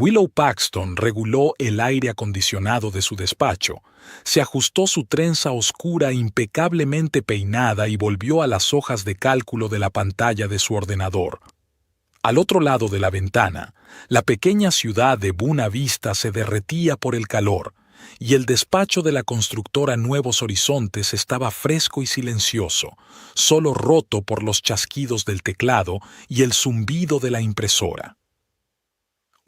Willow Paxton reguló el aire acondicionado de su despacho, se ajustó su trenza oscura impecablemente peinada y volvió a las hojas de cálculo de la pantalla de su ordenador. Al otro lado de la ventana, la pequeña ciudad de Buena Vista se derretía por el calor, y el despacho de la constructora Nuevos Horizontes estaba fresco y silencioso, solo roto por los chasquidos del teclado y el zumbido de la impresora.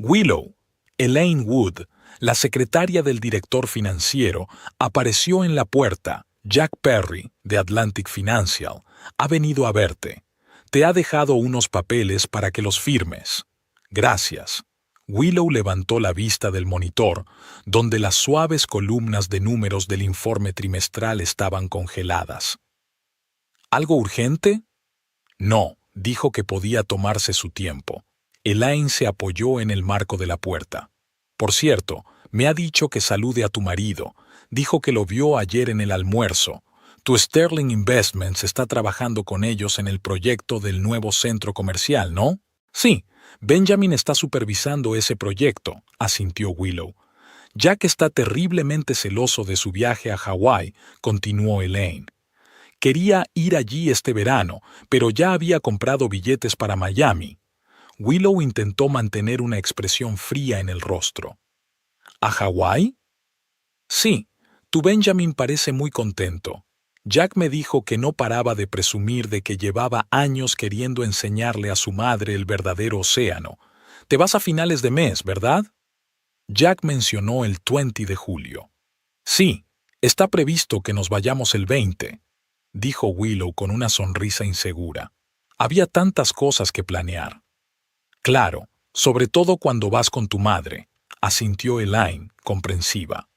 Willow, Elaine Wood, la secretaria del director financiero, apareció en la puerta. Jack Perry, de Atlantic Financial, ha venido a verte. Te ha dejado unos papeles para que los firmes. Gracias. Willow levantó la vista del monitor, donde las suaves columnas de números del informe trimestral estaban congeladas. ¿Algo urgente? No, dijo que podía tomarse su tiempo. Elaine se apoyó en el marco de la puerta. Por cierto, me ha dicho que salude a tu marido. Dijo que lo vio ayer en el almuerzo. Tu Sterling Investments está trabajando con ellos en el proyecto del nuevo centro comercial, ¿no? Sí, Benjamin está supervisando ese proyecto, asintió Willow. Jack está terriblemente celoso de su viaje a Hawái, continuó Elaine. Quería ir allí este verano, pero ya había comprado billetes para Miami. Willow intentó mantener una expresión fría en el rostro. ¿A Hawái? Sí, tu Benjamin parece muy contento. Jack me dijo que no paraba de presumir de que llevaba años queriendo enseñarle a su madre el verdadero océano. Te vas a finales de mes, ¿verdad? Jack mencionó el 20 de julio. Sí, está previsto que nos vayamos el 20, dijo Willow con una sonrisa insegura. Había tantas cosas que planear. Claro, sobre todo cuando vas con tu madre, asintió Elaine, comprensiva.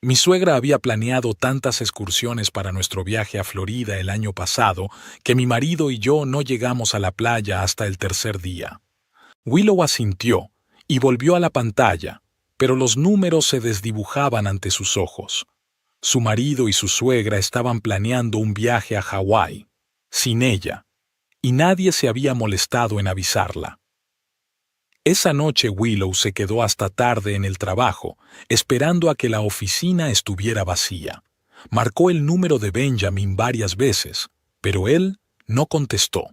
Mi suegra había planeado tantas excursiones para nuestro viaje a Florida el año pasado que mi marido y yo no llegamos a la playa hasta el tercer día. Willow asintió y volvió a la pantalla, pero los números se desdibujaban ante sus ojos. Su marido y su suegra estaban planeando un viaje a Hawái, sin ella, y nadie se había molestado en avisarla. Esa noche Willow se quedó hasta tarde en el trabajo, esperando a que la oficina estuviera vacía. Marcó el número de Benjamin varias veces, pero él no contestó.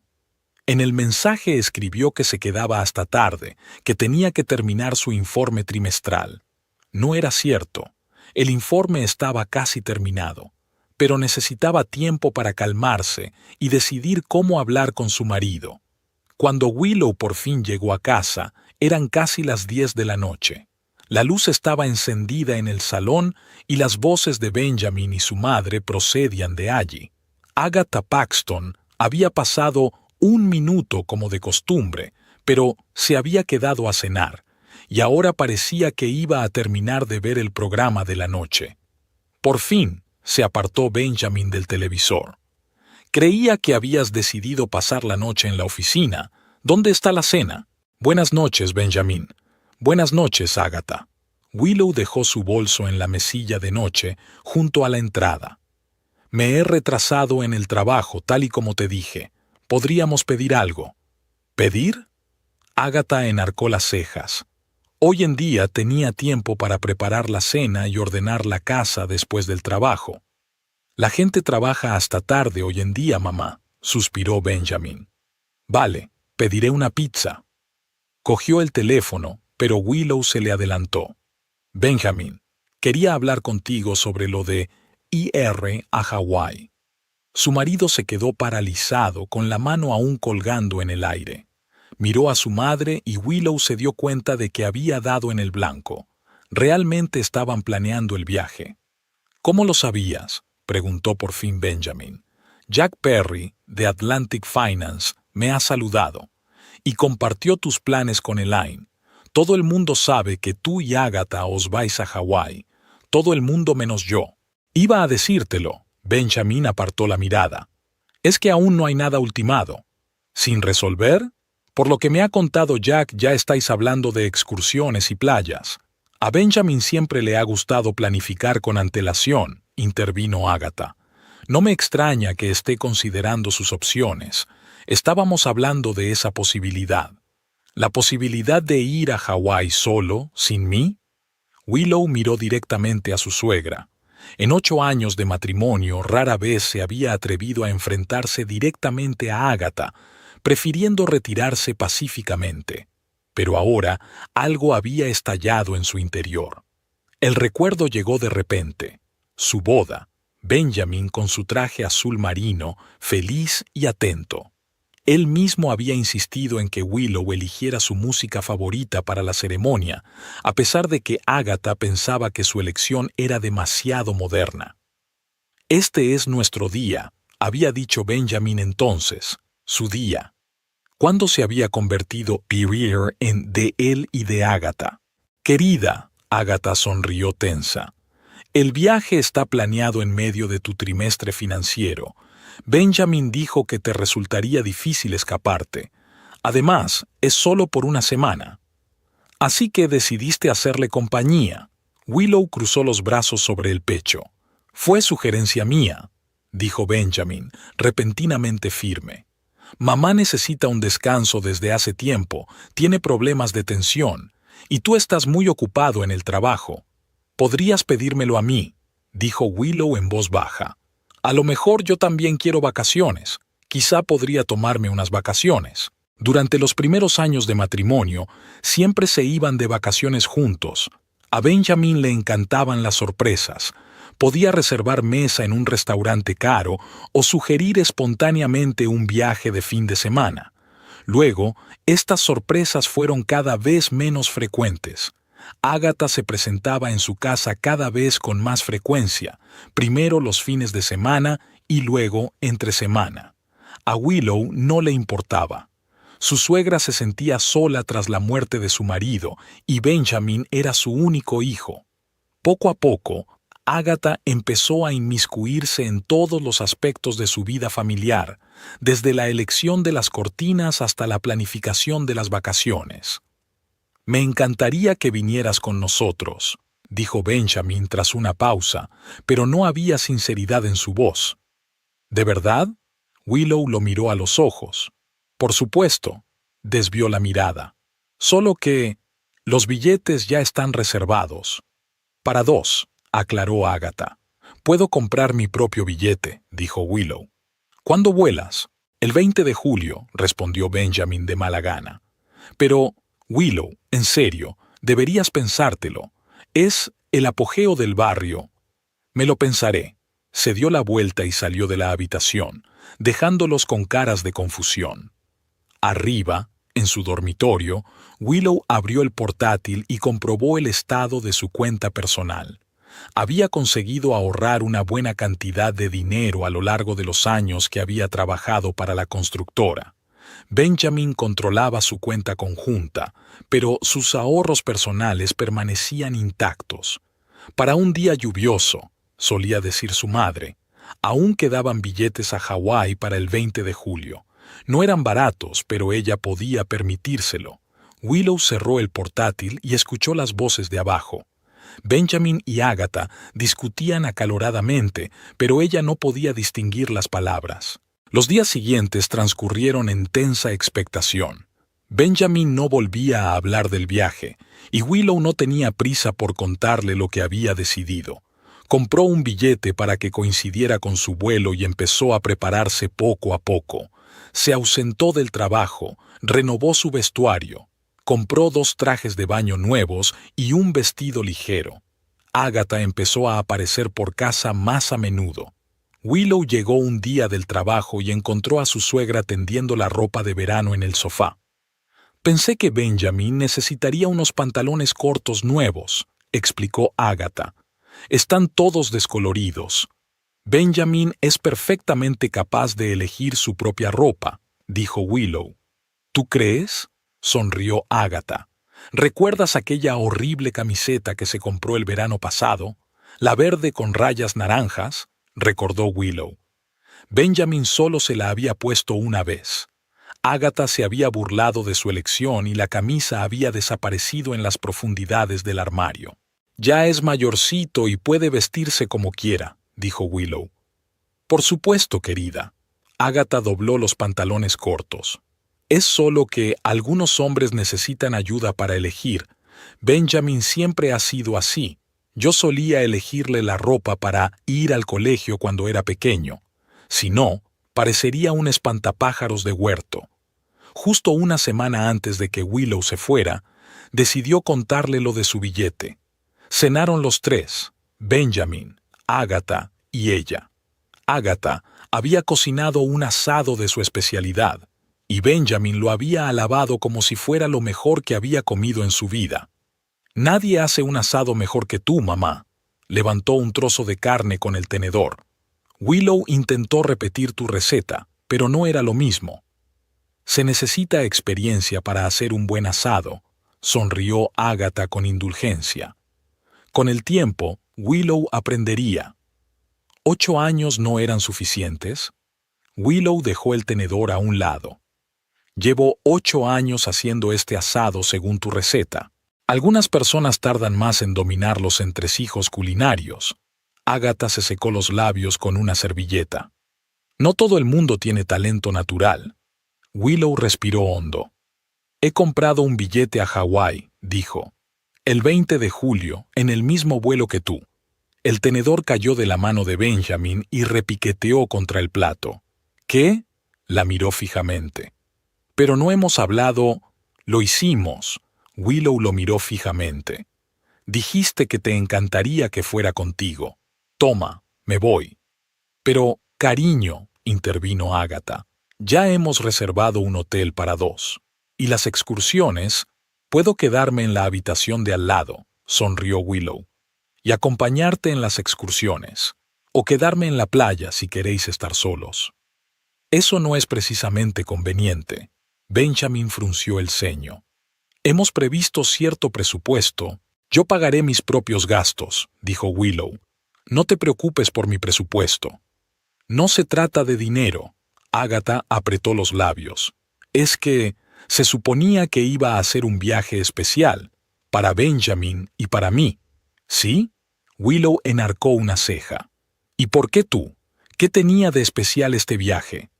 En el mensaje escribió que se quedaba hasta tarde, que tenía que terminar su informe trimestral. No era cierto. El informe estaba casi terminado, pero necesitaba tiempo para calmarse y decidir cómo hablar con su marido. Cuando Willow por fin llegó a casa, eran casi las 10 de la noche. La luz estaba encendida en el salón y las voces de Benjamin y su madre procedían de allí. Agatha Paxton había pasado 1 minuto como de costumbre, pero se había quedado a cenar, y ahora parecía que iba a terminar de ver el programa de la noche. Por fin se apartó Benjamin del televisor. Creía que habías decidido pasar la noche en la oficina. ¿Dónde está la cena? Buenas noches, Benjamin. Buenas noches, Agatha. Willow dejó su bolso en la mesilla de noche, junto a la entrada. Me he retrasado en el trabajo, tal y como te dije. ¿Podríamos pedir algo? ¿Pedir? Agatha enarcó las cejas. Hoy en día tenía tiempo para preparar la cena y ordenar la casa después del trabajo. La gente trabaja hasta tarde hoy en día, mamá, suspiró Benjamin. Vale, pediré una pizza. Cogió el teléfono, pero Willow se le adelantó. Benjamin, quería hablar contigo sobre lo de ir a Hawái. Su marido se quedó paralizado, con la mano aún colgando en el aire. Miró a su madre y Willow se dio cuenta de que había dado en el blanco. Realmente estaban planeando el viaje. ¿Cómo lo sabías?, preguntó por fin Benjamin. Jack Perry, de Atlantic Finance, me ha saludado y compartió tus planes con Elaine. Todo el mundo sabe que tú y Agatha os vais a Hawái. Todo el mundo menos yo. Iba a decírtelo. Benjamin apartó la mirada. Es que aún no hay nada ultimado. ¿Sin resolver? Por lo que me ha contado Jack, ya estáis hablando de excursiones y playas. A Benjamin siempre le ha gustado planificar con antelación, intervino Agatha. No me extraña que esté considerando sus opciones. Estábamos hablando de esa posibilidad. ¿La posibilidad de ir a Hawái solo, sin mí? Willow miró directamente a su suegra. En 8 años de matrimonio rara vez se había atrevido a enfrentarse directamente a Agatha, prefiriendo retirarse pacíficamente. Pero ahora algo había estallado en su interior. El recuerdo llegó de repente. Su boda, Benjamin con su traje azul marino, feliz y atento. Él mismo había insistido en que Willow eligiera su música favorita para la ceremonia, a pesar de que Agatha pensaba que su elección era demasiado moderna. «Este es nuestro día», había dicho Benjamin entonces, su día. ¿Cuándo se había convertido Pierre en de él y de Agatha? «Querida», Agatha sonrió tensa, «el viaje está planeado en medio de tu trimestre financiero. Benjamin dijo que te resultaría difícil escaparte. Además, es solo por una semana. Así que decidiste hacerle compañía». Willow cruzó los brazos sobre el pecho. «Fue sugerencia mía», dijo Benjamin, repentinamente firme. «Mamá necesita un descanso desde hace tiempo, tiene problemas de tensión, y tú estás muy ocupado en el trabajo. Podrías pedírmelo a mí», dijo Willow en voz baja. «A lo mejor yo también quiero vacaciones. Quizá podría tomarme unas vacaciones». Durante los primeros años de matrimonio, siempre se iban de vacaciones juntos. A Benjamin le encantaban las sorpresas. Podía reservar mesa en un restaurante caro o sugerir espontáneamente un viaje de fin de semana. Luego, estas sorpresas fueron cada vez menos frecuentes. Agatha se presentaba en su casa cada vez con más frecuencia, primero los fines de semana y luego entre semana. A Willow no le importaba. Su suegra se sentía sola tras la muerte de su marido y Benjamin era su único hijo. Poco a poco, Agatha empezó a inmiscuirse en todos los aspectos de su vida familiar, desde la elección de las cortinas hasta la planificación de las vacaciones. «Me encantaría que vinieras con nosotros», dijo Benjamin tras una pausa, pero no había sinceridad en su voz. «¿De verdad?» Willow lo miró a los ojos. «Por supuesto», desvió la mirada. «Solo que los billetes ya están reservados». «Para 2», aclaró Agatha. «Puedo comprar mi propio billete», dijo Willow. «¿Cuándo vuelas?» «El 20 de julio», respondió Benjamin de mala gana. «Pero, Willow, en serio, deberías pensártelo. Es el apogeo del barrio». «Me lo pensaré». Se dio la vuelta y salió de la habitación, dejándolos con caras de confusión. Arriba, en su dormitorio, Willow abrió el portátil y comprobó el estado de su cuenta personal. Había conseguido ahorrar una buena cantidad de dinero a lo largo de los años que había trabajado para la constructora. Benjamin controlaba su cuenta conjunta, pero sus ahorros personales permanecían intactos. Para un día lluvioso, solía decir su madre, aún quedaban billetes a Hawái para el 20 de julio. No eran baratos, pero ella podía permitírselo. Willow cerró el portátil y escuchó las voces de abajo. Benjamin y Agatha discutían acaloradamente, pero ella no podía distinguir las palabras. Los días siguientes transcurrieron en tensa expectación. Benjamin no volvía a hablar del viaje, y Willow no tenía prisa por contarle lo que había decidido. Compró un billete para que coincidiera con su vuelo y empezó a prepararse poco a poco. Se ausentó del trabajo, renovó su vestuario. Compró 2 trajes de baño nuevos y un vestido ligero. Agatha empezó a aparecer por casa más a menudo. Willow llegó un día del trabajo y encontró a su suegra tendiendo la ropa de verano en el sofá. «Pensé que Benjamin necesitaría unos pantalones cortos nuevos», explicó Agatha. «Están todos descoloridos». «Benjamin es perfectamente capaz de elegir su propia ropa», dijo Willow. «¿Tú crees?», sonrió Agatha. «¿Recuerdas aquella horrible camiseta que se compró el verano pasado? La verde con rayas naranjas», recordó Willow. Benjamin solo se la había puesto una vez. Agatha se había burlado de su elección y la camisa había desaparecido en las profundidades del armario. «Ya es mayorcito y puede vestirse como quiera», dijo Willow. «Por supuesto, querida». Agatha dobló los pantalones cortos. Es solo que algunos hombres necesitan ayuda para elegir. Benjamin siempre ha sido así. Yo solía elegirle la ropa para ir al colegio cuando era pequeño. Si no, parecería un espantapájaros de huerto. Justo una semana antes de que Willow se fuera, decidió contarle lo de su billete. Cenaron los tres, Benjamin, Agatha y ella. Agatha había cocinado un asado de su especialidad, y Benjamin lo había alabado como si fuera lo mejor que había comido en su vida. «Nadie hace un asado mejor que tú, mamá», levantó un trozo de carne con el tenedor. Willow intentó repetir tu receta, pero no era lo mismo. «Se necesita experiencia para hacer un buen asado», sonrió Agatha con indulgencia. Con el tiempo, Willow aprendería. ¿8 años no eran suficientes? Willow dejó el tenedor a un lado. «Llevo 8 años haciendo este asado según tu receta. Algunas personas tardan más en dominar los entresijos culinarios». Agatha se secó los labios con una servilleta. «No todo el mundo tiene talento natural». Willow respiró hondo. «He comprado un billete a Hawái», dijo. «El 20 de julio, en el mismo vuelo que tú». El tenedor cayó de la mano de Benjamin y repiqueteó contra el plato. «¿Qué?», la miró fijamente. «Pero no hemos hablado». «Lo hicimos». Willow lo miró fijamente. «Dijiste que te encantaría que fuera contigo. Toma, me voy». «Pero, cariño», intervino Agatha, «ya hemos reservado un hotel para 2. Y las excursiones, puedo quedarme en la habitación de al lado», sonrió Willow, «y acompañarte en las excursiones, o quedarme en la playa si queréis estar solos». «Eso no es precisamente conveniente». Benjamin frunció el ceño. «Hemos previsto cierto presupuesto. Yo pagaré mis propios gastos», dijo Willow. «No te preocupes por mi presupuesto». «No se trata de dinero». Agatha apretó los labios. «Es que se suponía que iba a hacer un viaje especial, para Benjamin y para mí». «¿Sí?» Willow enarcó una ceja. «¿Y por qué tú? ¿Qué tenía de especial este viaje?»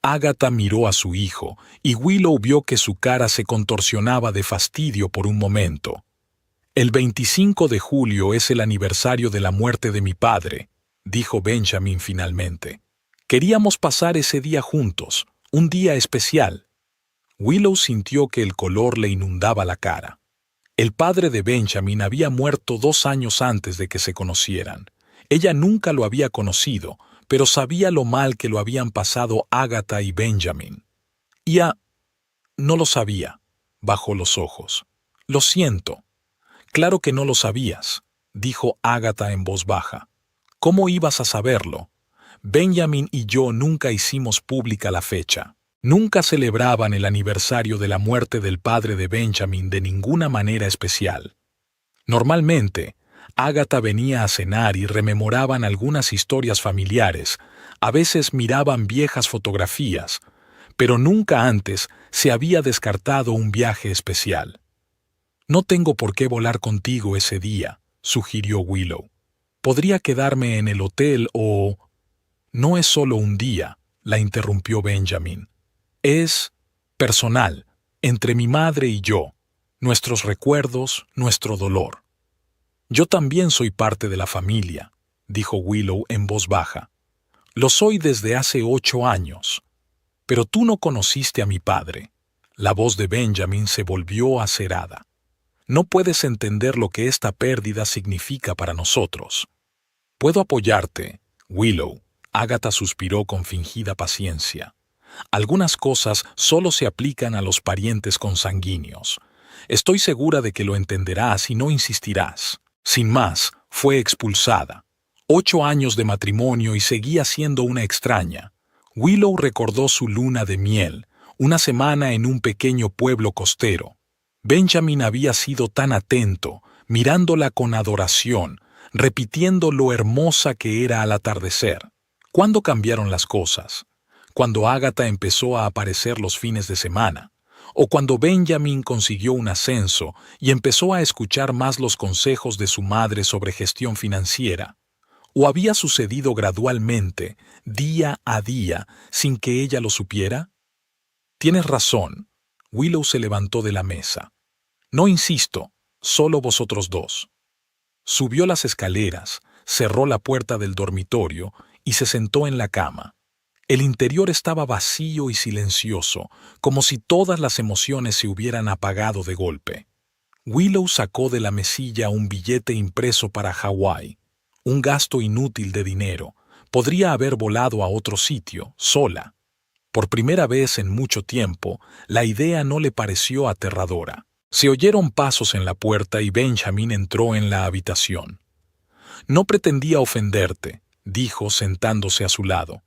Agatha miró a su hijo, y Willow vio que su cara se contorsionaba de fastidio por un momento. «El 25 de julio es el aniversario de la muerte de mi padre», dijo Benjamin finalmente. «Queríamos pasar ese día juntos, un día especial». Willow sintió que el color le inundaba la cara. El padre de Benjamin había muerto 2 años antes de que se conocieran. Ella nunca lo había conocido, pero sabía lo mal que lo habían pasado Agatha y Benjamin. No lo sabía, bajó los ojos. «Lo siento». «Claro que no lo sabías», dijo Agatha en voz baja. «¿Cómo ibas a saberlo? Benjamin y yo nunca hicimos pública la fecha. Nunca celebraban el aniversario de la muerte del padre de Benjamin de ninguna manera especial. Normalmente, Agatha venía a cenar y rememoraban algunas historias familiares, a veces miraban viejas fotografías, pero nunca antes se había descartado un viaje especial. «No tengo por qué volar contigo ese día», sugirió Willow. «Podría quedarme en el hotel o...» «No es solo un día», la interrumpió Benjamin. «Es personal, entre mi madre y yo, nuestros recuerdos, nuestro dolor». «Yo también soy parte de la familia», dijo Willow en voz baja. «Lo soy desde hace 8 años. Pero tú no conociste a mi padre». La voz de Benjamin se volvió acerada. «No puedes entender lo que esta pérdida significa para nosotros». «Puedo apoyarte, Willow», Agatha suspiró con fingida paciencia. «Algunas cosas solo se aplican a los parientes consanguíneos. Estoy segura de que lo entenderás y no insistirás». Sin más, fue expulsada. 8 años de matrimonio y seguía siendo una extraña. Willow recordó su luna de miel, una semana en un pequeño pueblo costero. Benjamin había sido tan atento, mirándola con adoración, repitiendo lo hermosa que era al atardecer. ¿Cuándo cambiaron las cosas? Cuando Agatha empezó a aparecer los fines de semana, o cuando Benjamin consiguió un ascenso y empezó a escuchar más los consejos de su madre sobre gestión financiera, o había sucedido gradualmente, día a día, sin que ella lo supiera. Tienes razón. Willow se levantó de la mesa. No insisto, solo vosotros dos. Subió las escaleras, cerró la puerta del dormitorio y se sentó en la cama. El interior estaba vacío y silencioso, como si todas las emociones se hubieran apagado de golpe. Willow sacó de la mesilla un billete impreso para Hawái. Un gasto inútil de dinero. Podría haber volado a otro sitio, sola. Por primera vez en mucho tiempo, la idea no le pareció aterradora. Se oyeron pasos en la puerta y Benjamin entró en la habitación. No pretendía ofenderte, dijo sentándose a su lado.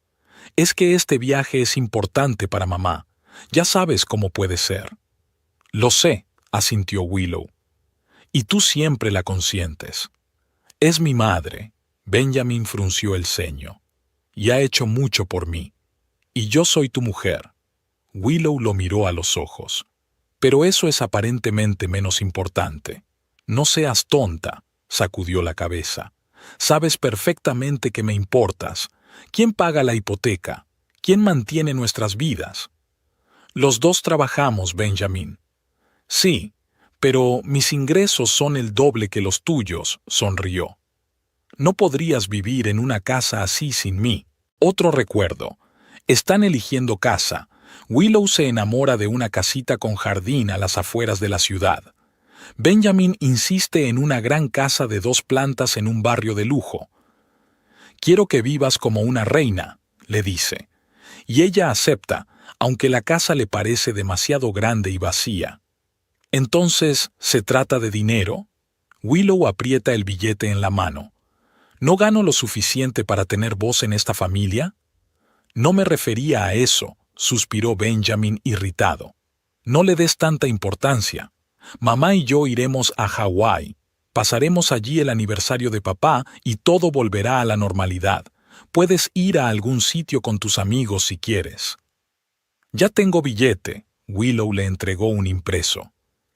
Es que este viaje es importante para mamá. Ya sabes cómo puede ser. Lo sé, asintió Willow. Y tú siempre la consientes. Es mi madre. Benjamin frunció el ceño. Y ha hecho mucho por mí. Y yo soy tu mujer. Willow lo miró a los ojos. Pero eso es aparentemente menos importante. No seas tonta, sacudió la cabeza. Sabes perfectamente que me importas. ¿Quién paga la hipoteca? ¿Quién mantiene nuestras vidas? Los dos trabajamos, Benjamin. Sí, pero mis ingresos son el doble que los tuyos, sonrió. No podrías vivir en una casa así sin mí. Otro recuerdo. Están eligiendo casa. Willow se enamora de una casita con jardín a las afueras de la ciudad. Benjamin insiste en una gran casa de 2 plantas en un barrio de lujo. Quiero que vivas como una reina, le dice. Y ella acepta, aunque la casa le parece demasiado grande y vacía. Entonces, ¿se trata de dinero? Willow aprieta el billete en la mano. ¿No gano lo suficiente para tener voz en esta familia? No me refería a eso, suspiró Benjamin irritado. No le des tanta importancia. Mamá y yo iremos a Hawái. Pasaremos allí el aniversario de papá y todo volverá a la normalidad. Puedes ir a algún sitio con tus amigos si quieres. Ya tengo billete. Willow le entregó un impreso.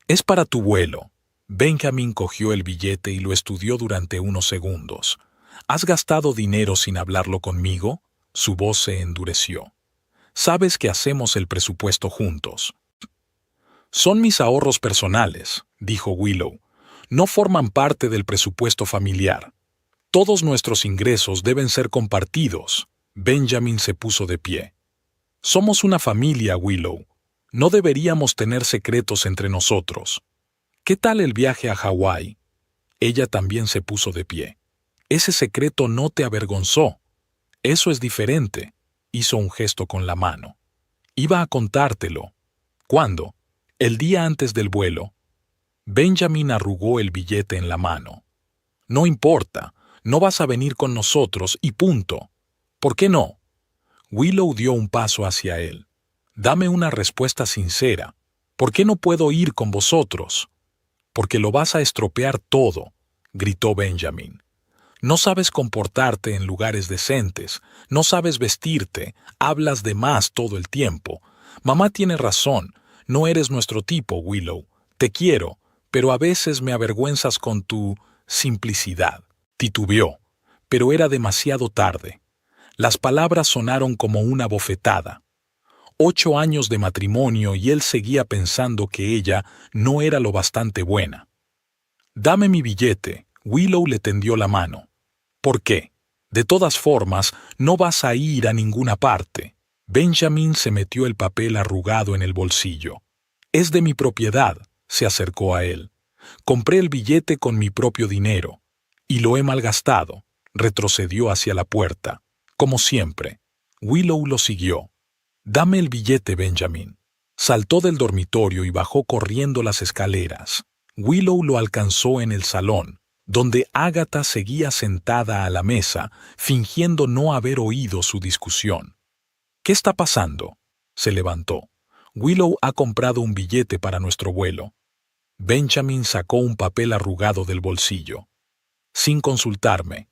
Es para tu vuelo. Benjamin cogió el billete y lo estudió durante unos segundos. ¿Has gastado dinero sin hablarlo conmigo? Su voz se endureció. Sabes que hacemos el presupuesto juntos. Son mis ahorros personales, dijo Willow. No forman parte del presupuesto familiar. Todos nuestros ingresos deben ser compartidos. Benjamin se puso de pie. Somos una familia, Willow. No deberíamos tener secretos entre nosotros. ¿Qué tal el viaje a Hawái? Ella también se puso de pie. Ese secreto no te avergonzó. Eso es diferente. Hizo un gesto con la mano. Iba a contártelo. ¿Cuándo? El día antes del vuelo. Benjamin arrugó el billete en la mano. No importa, no vas a venir con nosotros y punto. ¿Por qué no? Willow dio un paso hacia él. Dame una respuesta sincera. ¿Por qué no puedo ir con vosotros? Porque lo vas a estropear todo, gritó Benjamin. No sabes comportarte en lugares decentes, no sabes vestirte, hablas de más todo el tiempo. Mamá tiene razón, no eres nuestro tipo, Willow. Te quiero, pero a veces me avergüenzas con tu simplicidad. Titubeó, pero era demasiado tarde. Las palabras sonaron como una bofetada. 8 años de matrimonio y él seguía pensando que ella no era lo bastante buena. Dame mi billete. Willow le tendió la mano. ¿Por qué? De todas formas, no vas a ir a ninguna parte. Benjamin se metió el papel arrugado en el bolsillo. Es de mi propiedad, se acercó a él. Compré el billete con mi propio dinero. Y lo he malgastado. Retrocedió hacia la puerta. Como siempre. Willow lo siguió. Dame el billete, Benjamin. Saltó del dormitorio y bajó corriendo las escaleras. Willow lo alcanzó en el salón, donde Agatha seguía sentada a la mesa, fingiendo no haber oído su discusión. ¿Qué está pasando? Se levantó. Willow ha comprado un billete para nuestro vuelo. Benjamin sacó un papel arrugado del bolsillo. Sin consultarme.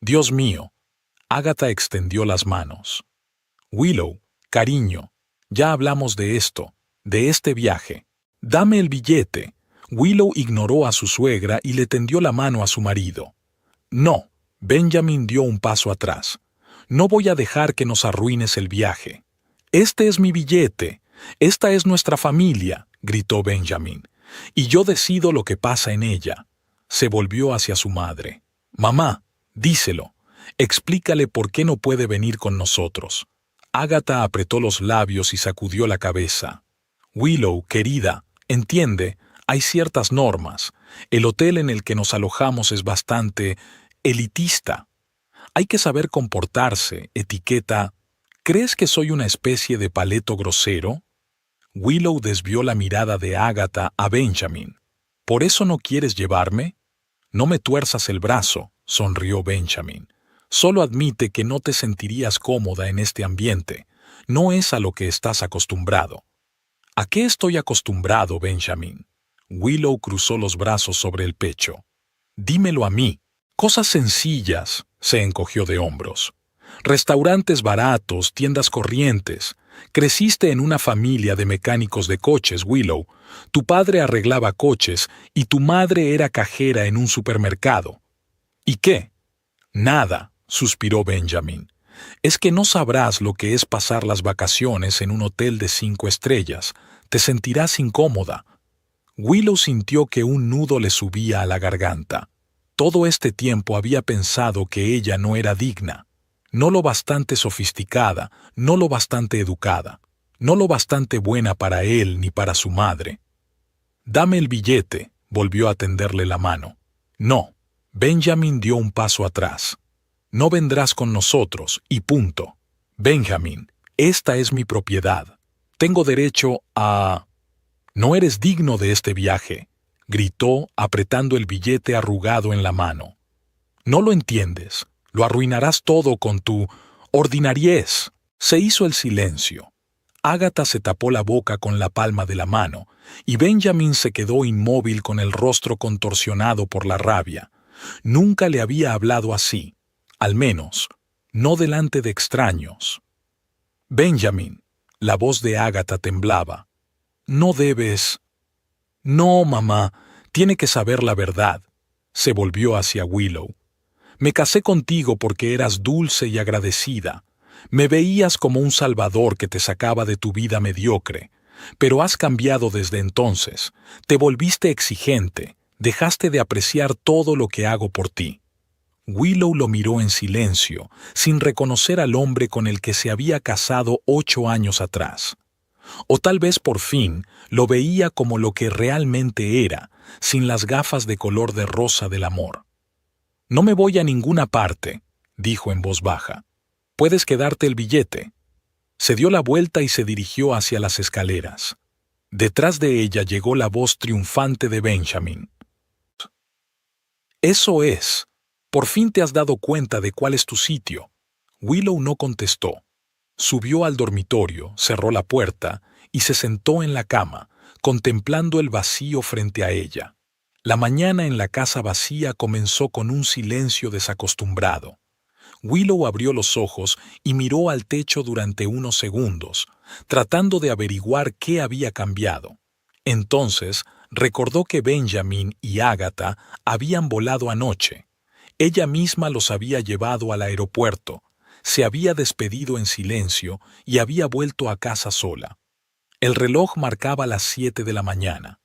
Dios mío. Agatha extendió las manos. Willow, cariño, ya hablamos de esto, de este viaje. Dame el billete. Willow ignoró a su suegra y le tendió la mano a su marido. No, Benjamin dio un paso atrás. No voy a dejar que nos arruines el viaje. Este es mi billete. «Esta es nuestra familia», gritó Benjamin, «y yo decido lo que pasa en ella». Se volvió hacia su madre. «Mamá, díselo. Explícale por qué no puede venir con nosotros». Agatha apretó los labios y sacudió la cabeza. «Willow, querida, entiende, hay ciertas normas. El hotel en el que nos alojamos es bastante elitista. Hay que saber comportarse, etiqueta. ¿Crees que soy una especie de paleto grosero?» Willow desvió la mirada de Agatha a Benjamin. «¿Por eso no quieres llevarme?» «No me tuerzas el brazo», sonrió Benjamin. «Solo admite que no te sentirías cómoda en este ambiente. No es a lo que estás acostumbrado». «¿A qué estoy acostumbrado, Benjamin?» Willow cruzó los brazos sobre el pecho. «Dímelo a mí». «Cosas sencillas», se encogió de hombros. «Restaurantes baratos, tiendas corrientes. Creciste en una familia de mecánicos de coches, Willow. Tu padre arreglaba coches y tu madre era cajera en un supermercado». «¿Y qué?» «Nada», suspiró Benjamin. «Es que no sabrás lo que es pasar las vacaciones en un hotel de 5 estrellas. Te sentirás incómoda». Willow sintió que un nudo le subía a la garganta. Todo este tiempo había pensado que ella no era digna. No lo bastante sofisticada, no lo bastante educada, no lo bastante buena para él ni para su madre. «Dame el billete», volvió a tenderle la mano. «No». Benjamin dio un paso atrás. «No vendrás con nosotros, y punto. Benjamin, esta es mi propiedad. Tengo derecho a...» «No eres digno de este viaje», gritó apretando el billete arrugado en la mano. «No lo entiendes. Lo arruinarás todo con tu ordinariez». Se hizo el silencio. Agatha se tapó la boca con la palma de la mano, y Benjamin se quedó inmóvil con el rostro contorsionado por la rabia. Nunca le había hablado así, al menos, no delante de extraños. «Benjamin», la voz de Agatha temblaba. «No debes...» «No, mamá, tiene que saber la verdad». Se volvió hacia Willow. «Me casé contigo porque eras dulce y agradecida. Me veías como un salvador que te sacaba de tu vida mediocre. Pero has cambiado desde entonces. Te volviste exigente. Dejaste de apreciar todo lo que hago por ti». Willow lo miró en silencio, sin reconocer al hombre con el que se había casado 8 años atrás. O tal vez por fin lo veía como lo que realmente era, sin las gafas de color de rosa del amor. «No me voy a ninguna parte», dijo en voz baja. «Puedes quedarte el billete». Se dio la vuelta y se dirigió hacia las escaleras. Detrás de ella llegó la voz triunfante de Benjamin. «Eso es. Por fin te has dado cuenta de cuál es tu sitio». Willow no contestó. Subió al dormitorio, cerró la puerta y se sentó en la cama, contemplando el vacío frente a ella. La mañana en la casa vacía comenzó con un silencio desacostumbrado. Willow abrió los ojos y miró al techo durante unos segundos, tratando de averiguar qué había cambiado. Entonces recordó que Benjamin y Agatha habían volado anoche. Ella misma los había llevado al aeropuerto, se había despedido en silencio y había vuelto a casa sola. El reloj marcaba las 7 de la mañana.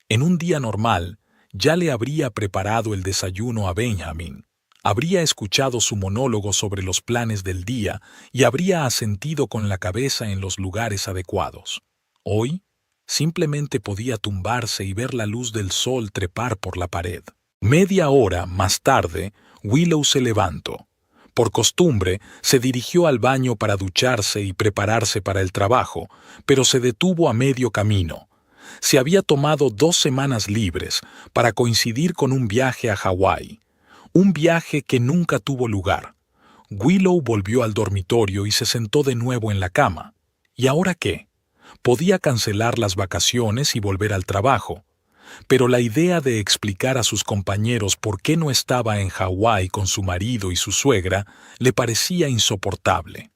En un día normal, ya le habría preparado el desayuno a Benjamin, habría escuchado su monólogo sobre los planes del día y habría asentido con la cabeza en los lugares adecuados. Hoy, simplemente podía tumbarse y ver la luz del sol trepar por la pared. Media hora más tarde, Willow se levantó. Por costumbre, se dirigió al baño para ducharse y prepararse para el trabajo, pero se detuvo a medio camino. Se había tomado 2 semanas libres para coincidir con un viaje a Hawái, un viaje que nunca tuvo lugar. Willow volvió al dormitorio y se sentó de nuevo en la cama. ¿Y ahora qué? Podía cancelar las vacaciones y volver al trabajo. Pero la idea de explicar a sus compañeros por qué no estaba en Hawái con su marido y su suegra le parecía insoportable.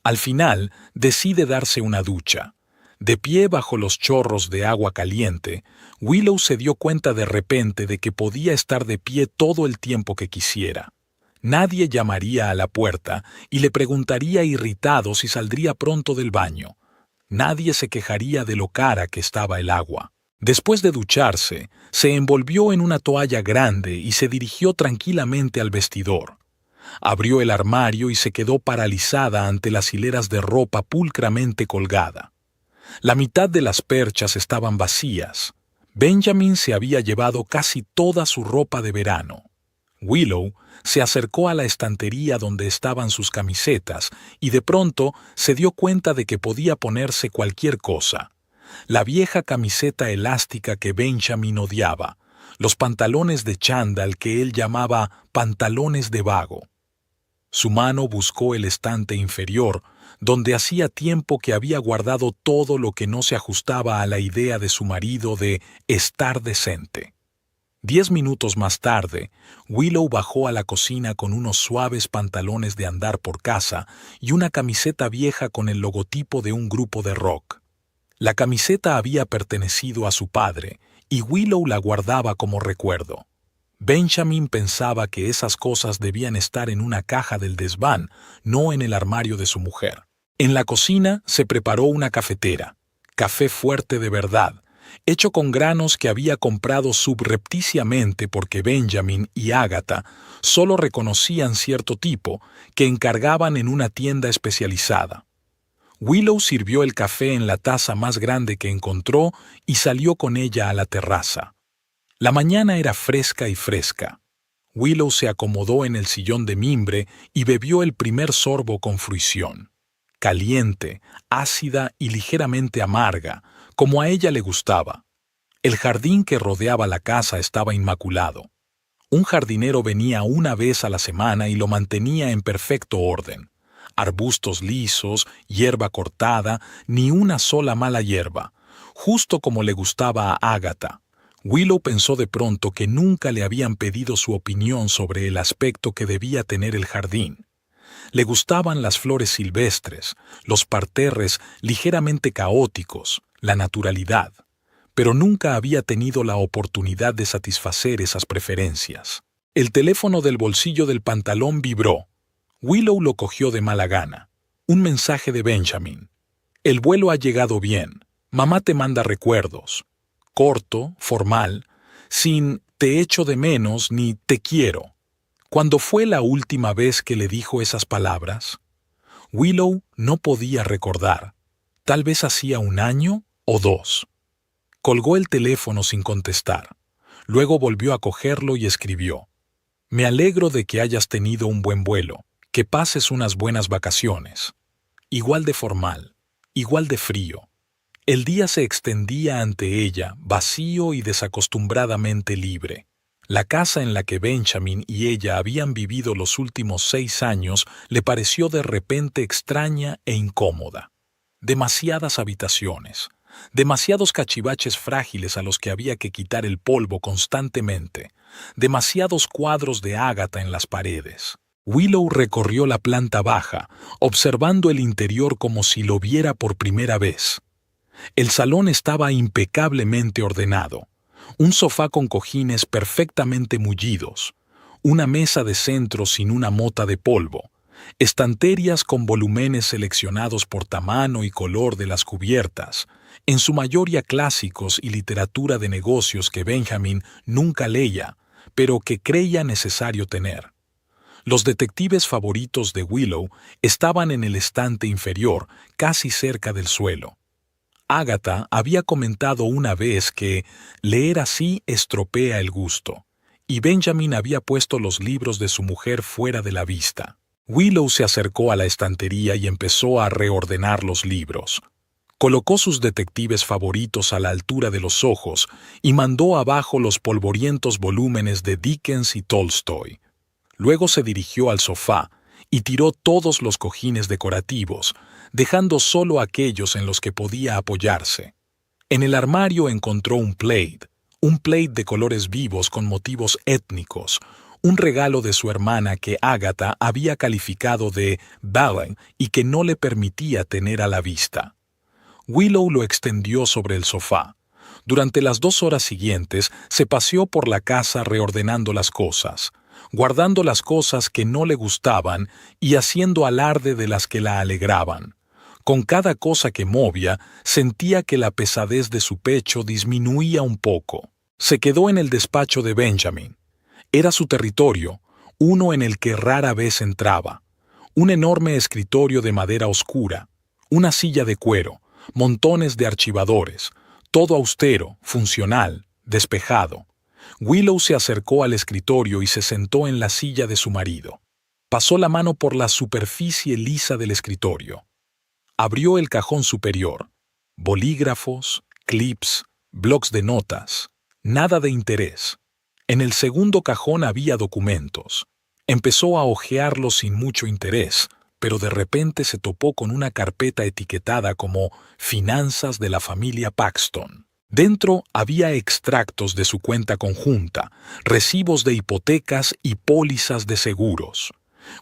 Al final, decide darse una ducha. De pie bajo los chorros de agua caliente, Willow se dio cuenta de repente de que podía estar de pie todo el tiempo que quisiera. Nadie llamaría a la puerta y le preguntaría irritado si saldría pronto del baño. Nadie se quejaría de lo cara que estaba el agua. Después de ducharse, se envolvió en una toalla grande y se dirigió tranquilamente al vestidor. Abrió el armario y se quedó paralizada ante las hileras de ropa pulcramente colgada. La mitad de las perchas estaban vacías. Benjamin se había llevado casi toda su ropa de verano. Willow se acercó a la estantería donde estaban sus camisetas y de pronto se dio cuenta de que podía ponerse cualquier cosa. La vieja camiseta elástica que Benjamin odiaba, los pantalones de chándal que él llamaba pantalones de vago. Su mano buscó el estante inferior, donde hacía tiempo que había guardado todo lo que no se ajustaba a la idea de su marido de estar decente. 10 minutos más tarde, Willow bajó a la cocina con unos suaves pantalones de andar por casa y una camiseta vieja con el logotipo de un grupo de rock. La camiseta había pertenecido a su padre y Willow la guardaba como recuerdo. Benjamin pensaba que esas cosas debían estar en una caja del desván, no en el armario de su mujer. En la cocina se preparó una cafetera, café fuerte de verdad, hecho con granos que había comprado subrepticiamente porque Benjamin y Agatha solo reconocían cierto tipo que encargaban en una tienda especializada. Willow sirvió el café en la taza más grande que encontró y salió con ella a la terraza. La mañana era fresca y fresca. Willow se acomodó en el sillón de mimbre y bebió el primer sorbo con fruición. Caliente, ácida y ligeramente amarga, como a ella le gustaba. El jardín que rodeaba la casa estaba inmaculado. Un jardinero venía una vez a la semana y lo mantenía en perfecto orden. Arbustos lisos, hierba cortada, ni una sola mala hierba, justo como le gustaba a Agatha. Willow pensó de pronto que nunca le habían pedido su opinión sobre el aspecto que debía tener el jardín. Le gustaban las flores silvestres, los parterres ligeramente caóticos, la naturalidad, pero nunca había tenido la oportunidad de satisfacer esas preferencias. El teléfono del bolsillo del pantalón vibró. Willow lo cogió de mala gana. Un mensaje de Benjamin. El vuelo ha llegado bien. Mamá te manda recuerdos. Corto, formal, sin te echo de menos ni te quiero. ¿Cuándo fue la última vez que le dijo esas palabras? Willow no podía recordar. Tal vez hacía 1 año o 2. Colgó el teléfono sin contestar. Luego volvió a cogerlo y escribió. Me alegro de que hayas tenido un buen vuelo, que pases unas buenas vacaciones. Igual de formal, igual de frío. El día se extendía ante ella, vacío y desacostumbradamente libre. La casa en la que Benjamin y ella habían vivido los últimos 6 años le pareció de repente extraña e incómoda. Demasiadas habitaciones, demasiados cachivaches frágiles a los que había que quitar el polvo constantemente, demasiados cuadros de Agatha en las paredes. Willow recorrió la planta baja, observando el interior como si lo viera por primera vez. El salón estaba impecablemente ordenado. Un sofá con cojines perfectamente mullidos, una mesa de centro sin una mota de polvo, estanterías con volúmenes seleccionados por tamaño y color de las cubiertas, en su mayoría clásicos y literatura de negocios que Benjamin nunca leía, pero que creía necesario tener. Los detectives favoritos de Willow estaban en el estante inferior, casi cerca del suelo. Agatha había comentado una vez que leer así estropea el gusto, y Benjamin había puesto los libros de su mujer fuera de la vista. Willow se acercó a la estantería y empezó a reordenar los libros. Colocó sus detectives favoritos a la altura de los ojos y mandó abajo los polvorientos volúmenes de Dickens y Tolstoy. Luego se dirigió al sofá y tiró todos los cojines decorativos, dejando solo aquellos en los que podía apoyarse. En el armario encontró un plate de colores vivos con motivos étnicos, un regalo de su hermana que Agatha había calificado de ballad y que no le permitía tener a la vista. Willow lo extendió sobre el sofá. Durante las 2 horas siguientes se paseó por la casa reordenando las cosas, guardando las cosas que no le gustaban y haciendo alarde de las que la alegraban. Con cada cosa que movía, sentía que la pesadez de su pecho disminuía un poco. Se quedó en el despacho de Benjamin. Era su territorio, uno en el que rara vez entraba. Un enorme escritorio de madera oscura, una silla de cuero, montones de archivadores, todo austero, funcional, despejado. Willow se acercó al escritorio y se sentó en la silla de su marido. Pasó la mano por la superficie lisa del escritorio. Abrió el cajón superior. Bolígrafos, clips, blocs de notas. Nada de interés. En el segundo cajón había documentos. Empezó a hojearlos sin mucho interés, pero de repente se topó con una carpeta etiquetada como Finanzas de la familia Paxton. Dentro había extractos de su cuenta conjunta, recibos de hipotecas y pólizas de seguros.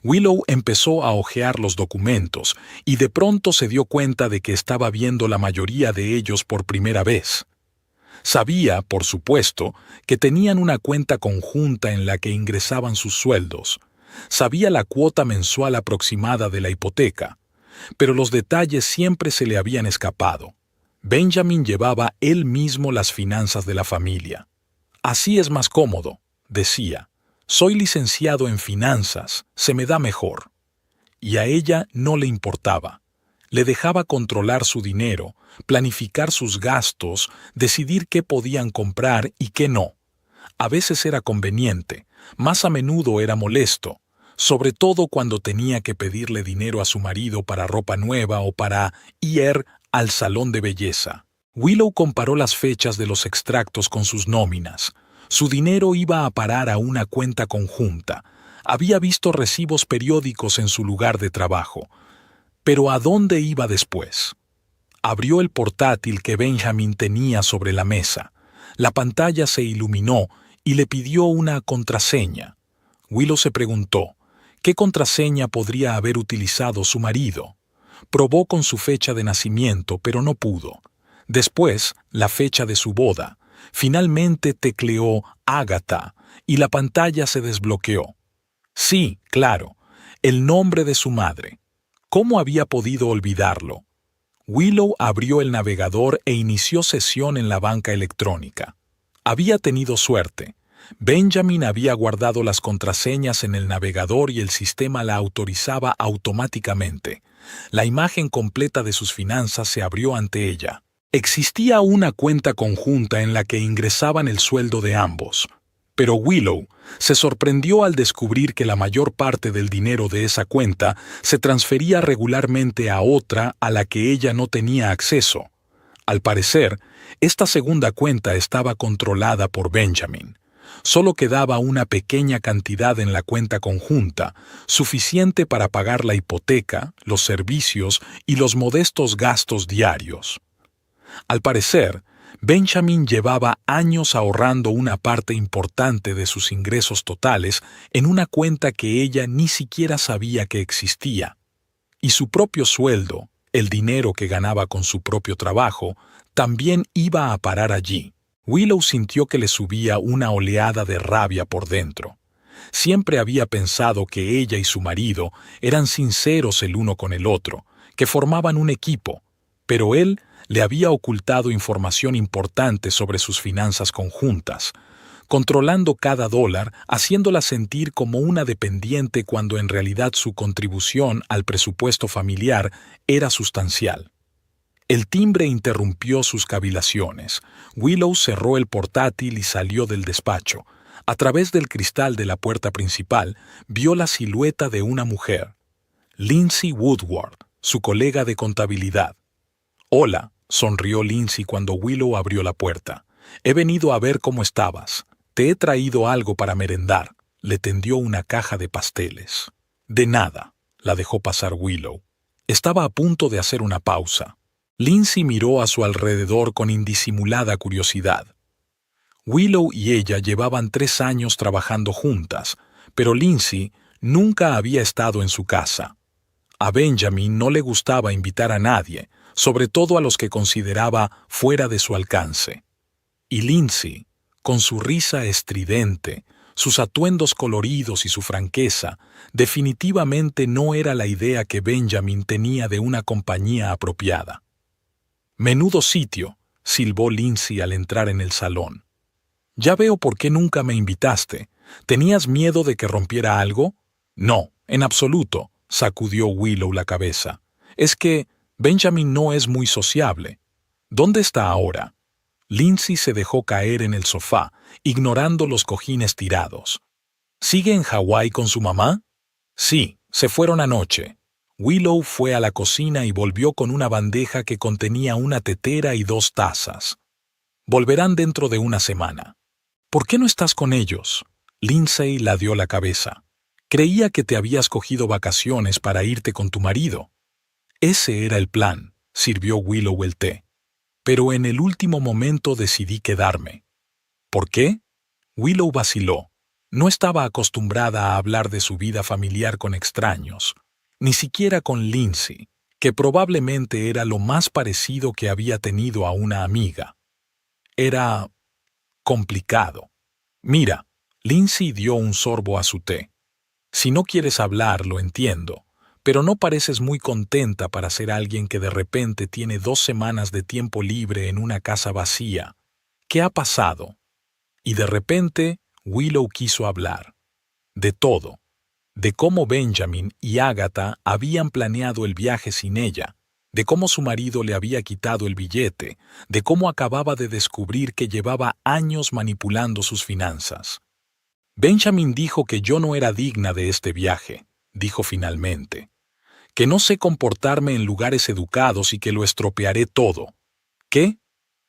Willow empezó a hojear los documentos y de pronto se dio cuenta de que estaba viendo la mayoría de ellos por primera vez. Sabía, por supuesto, que tenían una cuenta conjunta en la que ingresaban sus sueldos. Sabía la cuota mensual aproximada de la hipoteca, pero los detalles siempre se le habían escapado. Benjamin llevaba él mismo las finanzas de la familia. Así es más cómodo, decía. Soy licenciado en finanzas, se me da mejor. Y a ella no le importaba. Le dejaba controlar su dinero, planificar sus gastos, decidir qué podían comprar y qué no. A veces era conveniente, más a menudo era molesto, sobre todo cuando tenía que pedirle dinero a su marido para ropa nueva o para ir al salón de belleza. Willow comparó las fechas de los extractos con sus nóminas. Su dinero iba a parar a una cuenta conjunta. Había visto recibos periódicos en su lugar de trabajo. Pero ¿a dónde iba después? Abrió el portátil que Benjamin tenía sobre la mesa. La pantalla se iluminó y le pidió una contraseña. Willow se preguntó, ¿qué contraseña podría haber utilizado su marido? Probó con su fecha de nacimiento, pero no pudo. Después, la fecha de su boda. Finalmente tecleó Agatha y la pantalla se desbloqueó. Sí, claro, el nombre de su madre. ¿Cómo había podido olvidarlo? Willow abrió el navegador e inició sesión en la banca electrónica. Había tenido suerte. Benjamin había guardado las contraseñas en el navegador y el sistema la autorizaba automáticamente. La imagen completa de sus finanzas se abrió ante ella. Existía una cuenta conjunta en la que ingresaban el sueldo de ambos. Pero Willow se sorprendió al descubrir que la mayor parte del dinero de esa cuenta se transfería regularmente a otra a la que ella no tenía acceso. Al parecer, esta segunda cuenta estaba controlada por Benjamin. Solo quedaba una pequeña cantidad en la cuenta conjunta, suficiente para pagar la hipoteca, los servicios y los modestos gastos diarios. Al parecer, Benjamin llevaba años ahorrando una parte importante de sus ingresos totales en una cuenta que ella ni siquiera sabía que existía. Y su propio sueldo, el dinero que ganaba con su propio trabajo, también iba a parar allí. Willow sintió que le subía una oleada de rabia por dentro. Siempre había pensado que ella y su marido eran sinceros el uno con el otro, que formaban un equipo, pero él le había ocultado información importante sobre sus finanzas conjuntas, controlando cada dólar, haciéndola sentir como una dependiente cuando en realidad su contribución al presupuesto familiar era sustancial. El timbre interrumpió sus cavilaciones. Willow cerró el portátil y salió del despacho. A través del cristal de la puerta principal, vio la silueta de una mujer. Lindsay Woodward, su colega de contabilidad. «Hola», sonrió Lindsay cuando Willow abrió la puerta. «He venido a ver cómo estabas. Te he traído algo para merendar». Le tendió una caja de pasteles. «De nada», la dejó pasar Willow. Estaba a punto de hacer una pausa. Lindsay miró a su alrededor con indisimulada curiosidad. Willow y ella llevaban 3 años trabajando juntas, pero Lindsay nunca había estado en su casa. A Benjamin no le gustaba invitar a nadie, sobre todo a los que consideraba fuera de su alcance. Y Lindsay, con su risa estridente, sus atuendos coloridos y su franqueza, definitivamente no era la idea que Benjamin tenía de una compañía apropiada. «Menudo sitio», silbó Lindsay al entrar en el salón. «Ya veo por qué nunca me invitaste. ¿Tenías miedo de que rompiera algo?» «No, en absoluto», sacudió Willow la cabeza. «Es que Benjamin no es muy sociable. ¿Dónde está ahora?» Lindsay se dejó caer en el sofá, ignorando los cojines tirados. «¿Sigue en Hawái con su mamá?» «Sí, se fueron anoche». Willow fue a la cocina y volvió con una bandeja que contenía una tetera y 2 tazas. «Volverán dentro de una semana». «¿Por qué no estás con ellos?» Lindsay ladeó la cabeza. «Creía que te habías cogido vacaciones para irte con tu marido». «Ese era el plan», sirvió Willow el té. «Pero en el último momento decidí quedarme». «¿Por qué?» Willow vaciló. No estaba acostumbrada a hablar de su vida familiar con extraños, ni siquiera con Lindsay, que probablemente era lo más parecido que había tenido a una amiga. Era complicado. «Mira», Lindsay dio un sorbo a su té. «Si no quieres hablar, lo entiendo, pero no pareces muy contenta para ser alguien que de repente tiene 2 semanas de tiempo libre en una casa vacía. ¿Qué ha pasado?» Y de repente, Willow quiso hablar. De todo. De cómo Benjamin y Agatha habían planeado el viaje sin ella, de cómo su marido le había quitado el billete, de cómo acababa de descubrir que llevaba años manipulando sus finanzas. «Benjamin dijo que yo no era digna de este viaje», dijo finalmente. «Que no sé comportarme en lugares educados y que lo estropearé todo». ¿Qué?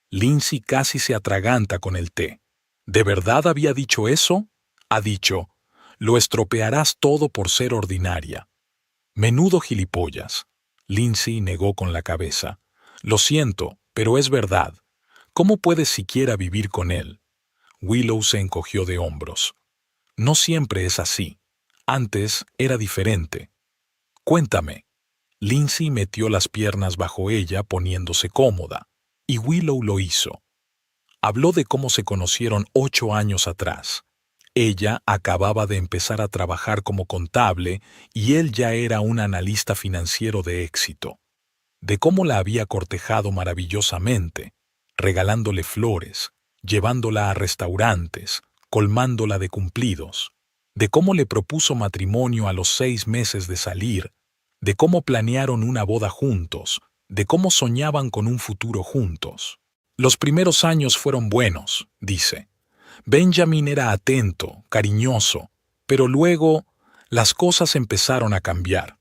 Lindsay casi se atraganta con el té. ¿De verdad había dicho eso? Ha dicho, «Lo estropearás todo por ser ordinaria». Menudo gilipollas. Lindsay negó con la cabeza. «Lo siento, pero es verdad. ¿Cómo puedes siquiera vivir con él?» Willow se encogió de hombros. «No siempre es así. Antes era diferente». «Cuéntame». Lindsay metió las piernas bajo ella poniéndose cómoda, y Willow lo hizo. Habló de cómo se conocieron 8 años atrás. Ella acababa de empezar a trabajar como contable y él ya era un analista financiero de éxito. De cómo la había cortejado maravillosamente, regalándole flores, llevándola a restaurantes, colmándola de cumplidos. De cómo le propuso matrimonio a los 6 meses de salir, de cómo planearon una boda juntos, de cómo soñaban con un futuro juntos. «Los primeros años fueron buenos», dice. «Benjamin era atento, cariñoso, pero luego las cosas empezaron a cambiar.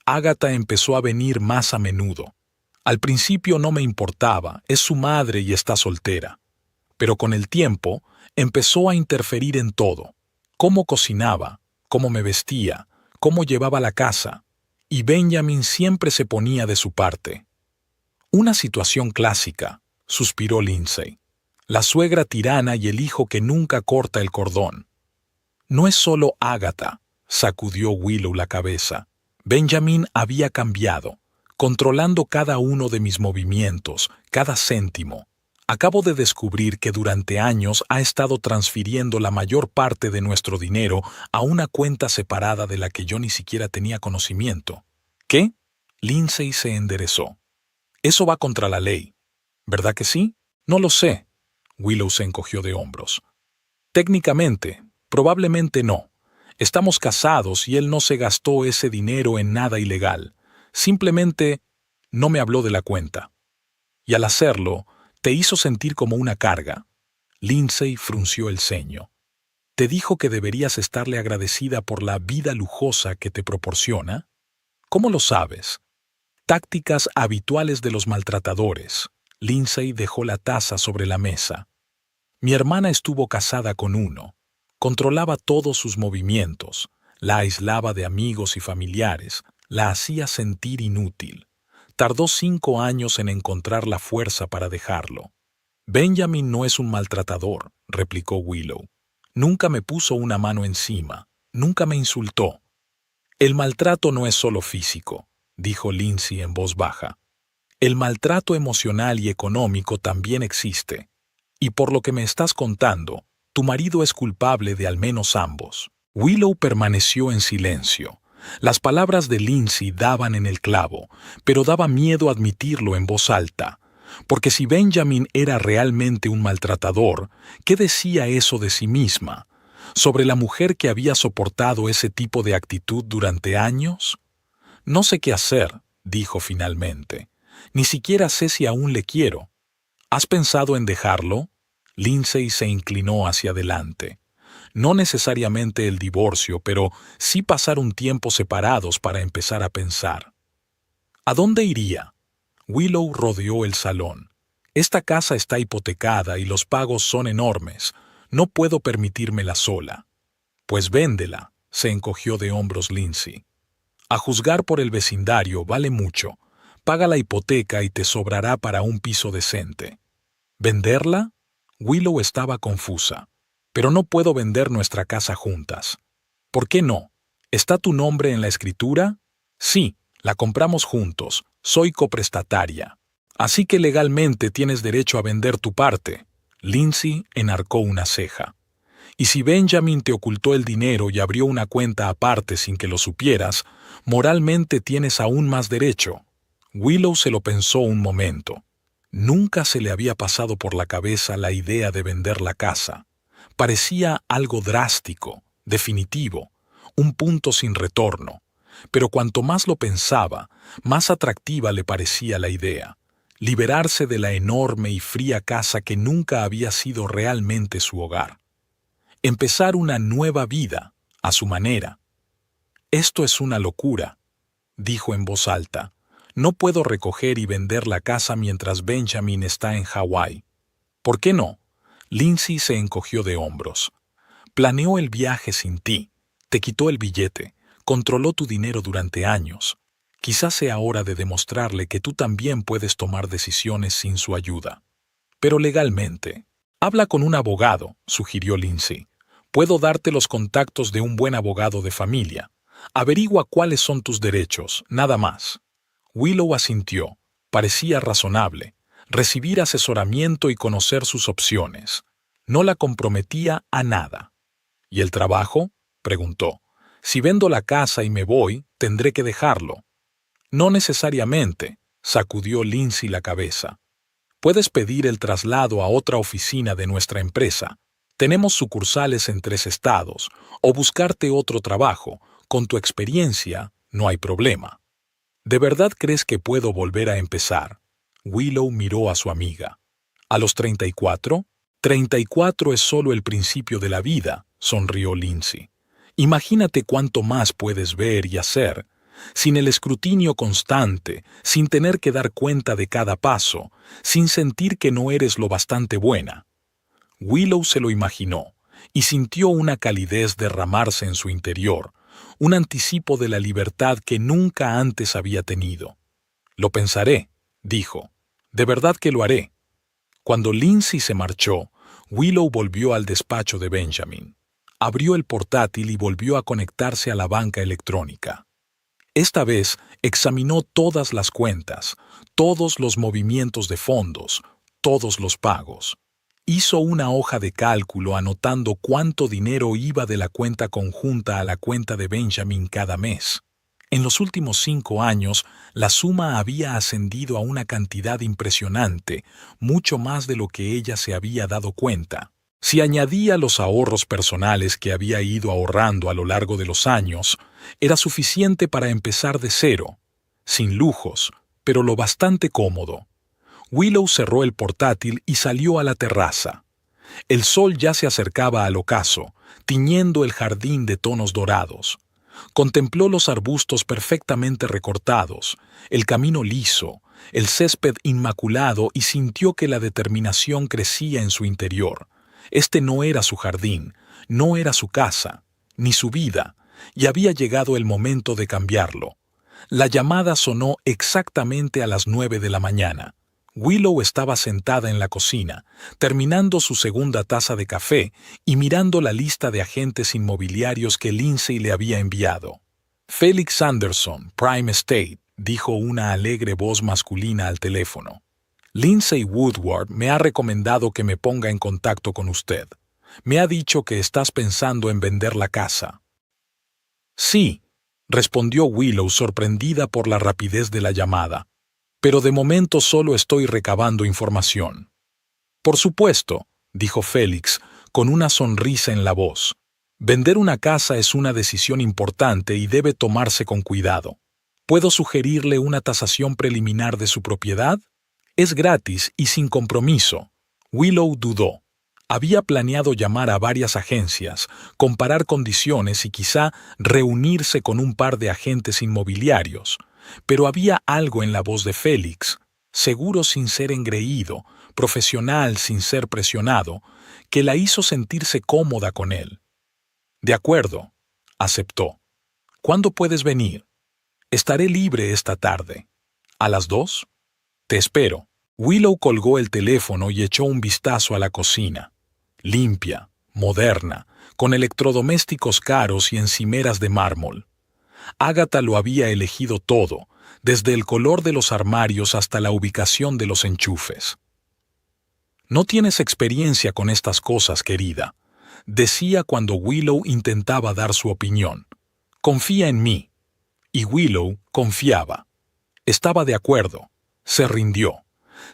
Agatha empezó a venir más a menudo. Al principio no me importaba, es su madre y está soltera. Pero con el tiempo empezó a interferir en todo. Cómo cocinaba, cómo me vestía, cómo llevaba la casa. Y Benjamin siempre se ponía de su parte». «Una situación clásica», suspiró Lindsay. «La suegra tirana y el hijo que nunca corta el cordón». «No es solo Agatha», sacudió Willow la cabeza. «Benjamin había cambiado, controlando cada uno de mis movimientos, cada céntimo. Acabo de descubrir que durante años ha estado transfiriendo la mayor parte de nuestro dinero a una cuenta separada de la que yo ni siquiera tenía conocimiento». «¿Qué?» Lindsay se enderezó. «Eso va contra la ley. ¿Verdad que sí?» «No lo sé». Willow se encogió de hombros. «Técnicamente, probablemente no. Estamos casados y él no se gastó ese dinero en nada ilegal. Simplemente no me habló de la cuenta. Y al hacerlo, te hizo sentir como una carga». Lindsay frunció el ceño. «¿Te dijo que deberías estarle agradecida por la vida lujosa que te proporciona?» «¿Cómo lo sabes?» «Tácticas habituales de los maltratadores». Lindsay dejó la taza sobre la mesa. «Mi hermana estuvo casada con uno. Controlaba todos sus movimientos, la aislaba de amigos y familiares, la hacía sentir inútil. Tardó 5 años en encontrar la fuerza para dejarlo». «Benjamin no es un maltratador», replicó Willow. «Nunca me puso una mano encima, nunca me insultó». «El maltrato no es solo físico», dijo Lindsay en voz baja. «El maltrato emocional y económico también existe. Y por lo que me estás contando, Tu marido es culpable de al menos ambos. Willow permaneció en silencio. Las palabras de Lindsay daban en el clavo, pero daba miedo admitirlo en voz alta. Porque si Benjamin era realmente un maltratador, ¿qué decía eso de sí misma? ¿Sobre la mujer que había soportado ese tipo de actitud durante años? No sé qué hacer, dijo finalmente. Ni siquiera sé si aún le quiero. ¿Has pensado en dejarlo? Lindsay se inclinó hacia adelante. No necesariamente el divorcio, pero sí pasar un tiempo separados para empezar a pensar. ¿A dónde iría? Willow rodeó el salón. Esta casa está hipotecada y los pagos son enormes. No puedo permitírmela sola. Pues véndela, se encogió de hombros Lindsay. A juzgar por el vecindario vale mucho. Paga la hipoteca y te sobrará para un piso decente. ¿Venderla? Willow estaba confusa. Pero no puedo vender nuestra casa juntas. ¿Por qué no? ¿Está tu nombre en la escritura? Sí, la compramos juntos. Soy coprestataria. Así que legalmente tienes derecho a vender tu parte. Lindsay enarcó una ceja. Y si Benjamin te ocultó el dinero y abrió una cuenta aparte sin que lo supieras, moralmente tienes aún más derecho. Willow se lo pensó un momento. Nunca se le había pasado por la cabeza la idea de vender la casa. Parecía algo drástico, definitivo, un punto sin retorno. Pero cuanto más lo pensaba, más atractiva le parecía la idea. Liberarse de la enorme y fría casa que nunca había sido realmente su hogar. Empezar una nueva vida, a su manera. Esto es una locura, dijo en voz alta. No puedo recoger y vender la casa mientras Benjamin está en Hawái. ¿Por qué no? Lindsay se encogió de hombros. Planeó el viaje sin ti, te quitó el billete, controló tu dinero durante años. Quizás sea hora de demostrarle que tú también puedes tomar decisiones sin su ayuda. Pero legalmente. Habla con un abogado, sugirió Lindsay. Puedo darte los contactos de un buen abogado de familia. Averigua cuáles son tus derechos, nada más. Willow asintió. Parecía razonable. Recibir asesoramiento y conocer sus opciones. No la comprometía a nada. ¿Y el trabajo? Preguntó. Si vendo la casa y me voy, tendré que dejarlo. No necesariamente, sacudió Lindsay la cabeza. Puedes pedir el traslado a otra oficina de nuestra empresa. Tenemos sucursales en 3 estados, o buscarte otro trabajo. Con tu experiencia, no hay problema. ¿De verdad crees que puedo volver a empezar? Willow miró a su amiga. ¿A los 34? 34 es solo el principio de la vida, sonrió Lindsay. Imagínate cuánto más puedes ver y hacer, sin el escrutinio constante, sin tener que dar cuenta de cada paso, sin sentir que no eres lo bastante buena. Willow se lo imaginó, y sintió una calidez derramarse en su interior, un anticipo de la libertad que nunca antes había tenido. Lo pensaré, dijo. De verdad que lo haré. Cuando Lindsay se marchó, Willow volvió al despacho de Benjamin. Abrió el portátil y volvió a conectarse a la banca electrónica. Esta vez examinó todas las cuentas, todos los movimientos de fondos, todos los pagos. Hizo una hoja de cálculo anotando cuánto dinero iba de la cuenta conjunta a la cuenta de Benjamin cada mes. En los últimos 5 años, la suma había ascendido a una cantidad impresionante, mucho más de lo que ella se había dado cuenta. Si añadía los ahorros personales que había ido ahorrando a lo largo de los años, era suficiente para empezar de cero, sin lujos, pero lo bastante cómodo. Willow cerró el portátil y salió a la terraza. El sol ya se acercaba al ocaso, tiñendo el jardín de tonos dorados. Contempló los arbustos perfectamente recortados, el camino liso, el césped inmaculado y sintió que la determinación crecía en su interior. Este no era su jardín, no era su casa, ni su vida, y había llegado el momento de cambiarlo. La llamada sonó exactamente a las 9 de la mañana. Willow estaba sentada en la cocina, terminando su segunda taza de café y mirando la lista de agentes inmobiliarios que Lindsay le había enviado. Felix Anderson, Prime Estate, dijo una alegre voz masculina al teléfono. Lindsay Woodward me ha recomendado que me ponga en contacto con usted. Me ha dicho que estás pensando en vender la casa. Sí, respondió Willow sorprendida por la rapidez de la llamada. Pero de momento solo estoy recabando información. Por supuesto, dijo Félix, con una sonrisa en la voz. Vender una casa es una decisión importante y debe tomarse con cuidado. ¿Puedo sugerirle una tasación preliminar de su propiedad? Es gratis y sin compromiso. Willow dudó. Había planeado llamar a varias agencias, comparar condiciones y quizá reunirse con un par de agentes inmobiliarios. Pero había algo en la voz de Félix, seguro sin ser engreído, profesional sin ser presionado, que la hizo sentirse cómoda con él. De acuerdo, aceptó. ¿Cuándo puedes venir? Estaré libre esta tarde. ¿A las 2? Te espero. Willow colgó el teléfono y echó un vistazo a la cocina. Limpia, moderna, con electrodomésticos caros y encimeras de mármol. Agatha lo había elegido todo, desde el color de los armarios hasta la ubicación de los enchufes. No tienes experiencia con estas cosas, querida, decía cuando Willow intentaba dar su opinión. Confía en mí. Y Willow confiaba. Estaba de acuerdo. Se rindió.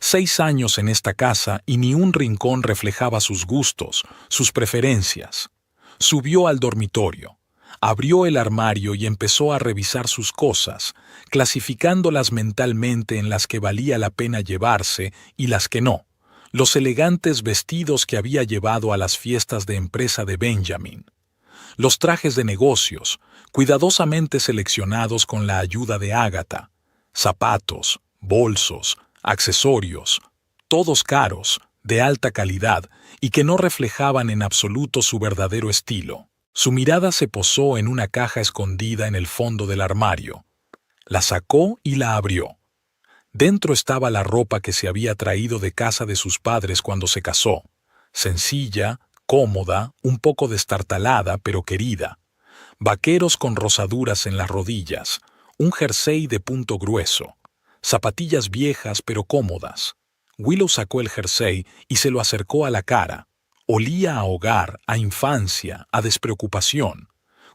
6 años en esta casa y ni un rincón reflejaba sus gustos, sus preferencias. Subió al dormitorio. Abrió el armario y empezó a revisar sus cosas, clasificándolas mentalmente en las que valía la pena llevarse y las que no. Los elegantes vestidos que había llevado a las fiestas de empresa de Benjamin. Los trajes de negocios, cuidadosamente seleccionados con la ayuda de Agatha. Zapatos, bolsos, accesorios, todos caros, de alta calidad y que no reflejaban en absoluto su verdadero estilo. Su mirada se posó en una caja escondida en el fondo del armario. La sacó y la abrió. Dentro estaba la ropa que se había traído de casa de sus padres cuando se casó. Sencilla, cómoda, un poco destartalada, pero querida. Vaqueros con rosaduras en las rodillas, un jersey de punto grueso, zapatillas viejas pero cómodas. Willow sacó el jersey y se lo acercó a la cara. Olía a hogar, a infancia, a despreocupación.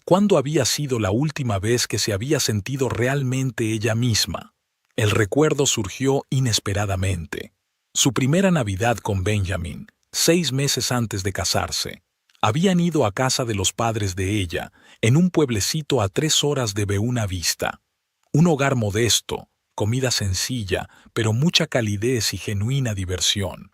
¿Cuándo había sido la última vez que se había sentido realmente ella misma? El recuerdo surgió inesperadamente. Su primera Navidad con Benjamin, 6 meses antes de casarse. Habían ido a casa de los padres de ella, en un pueblecito a 3 horas de Buena Vista. Un hogar modesto, comida sencilla, pero mucha calidez y genuina diversión.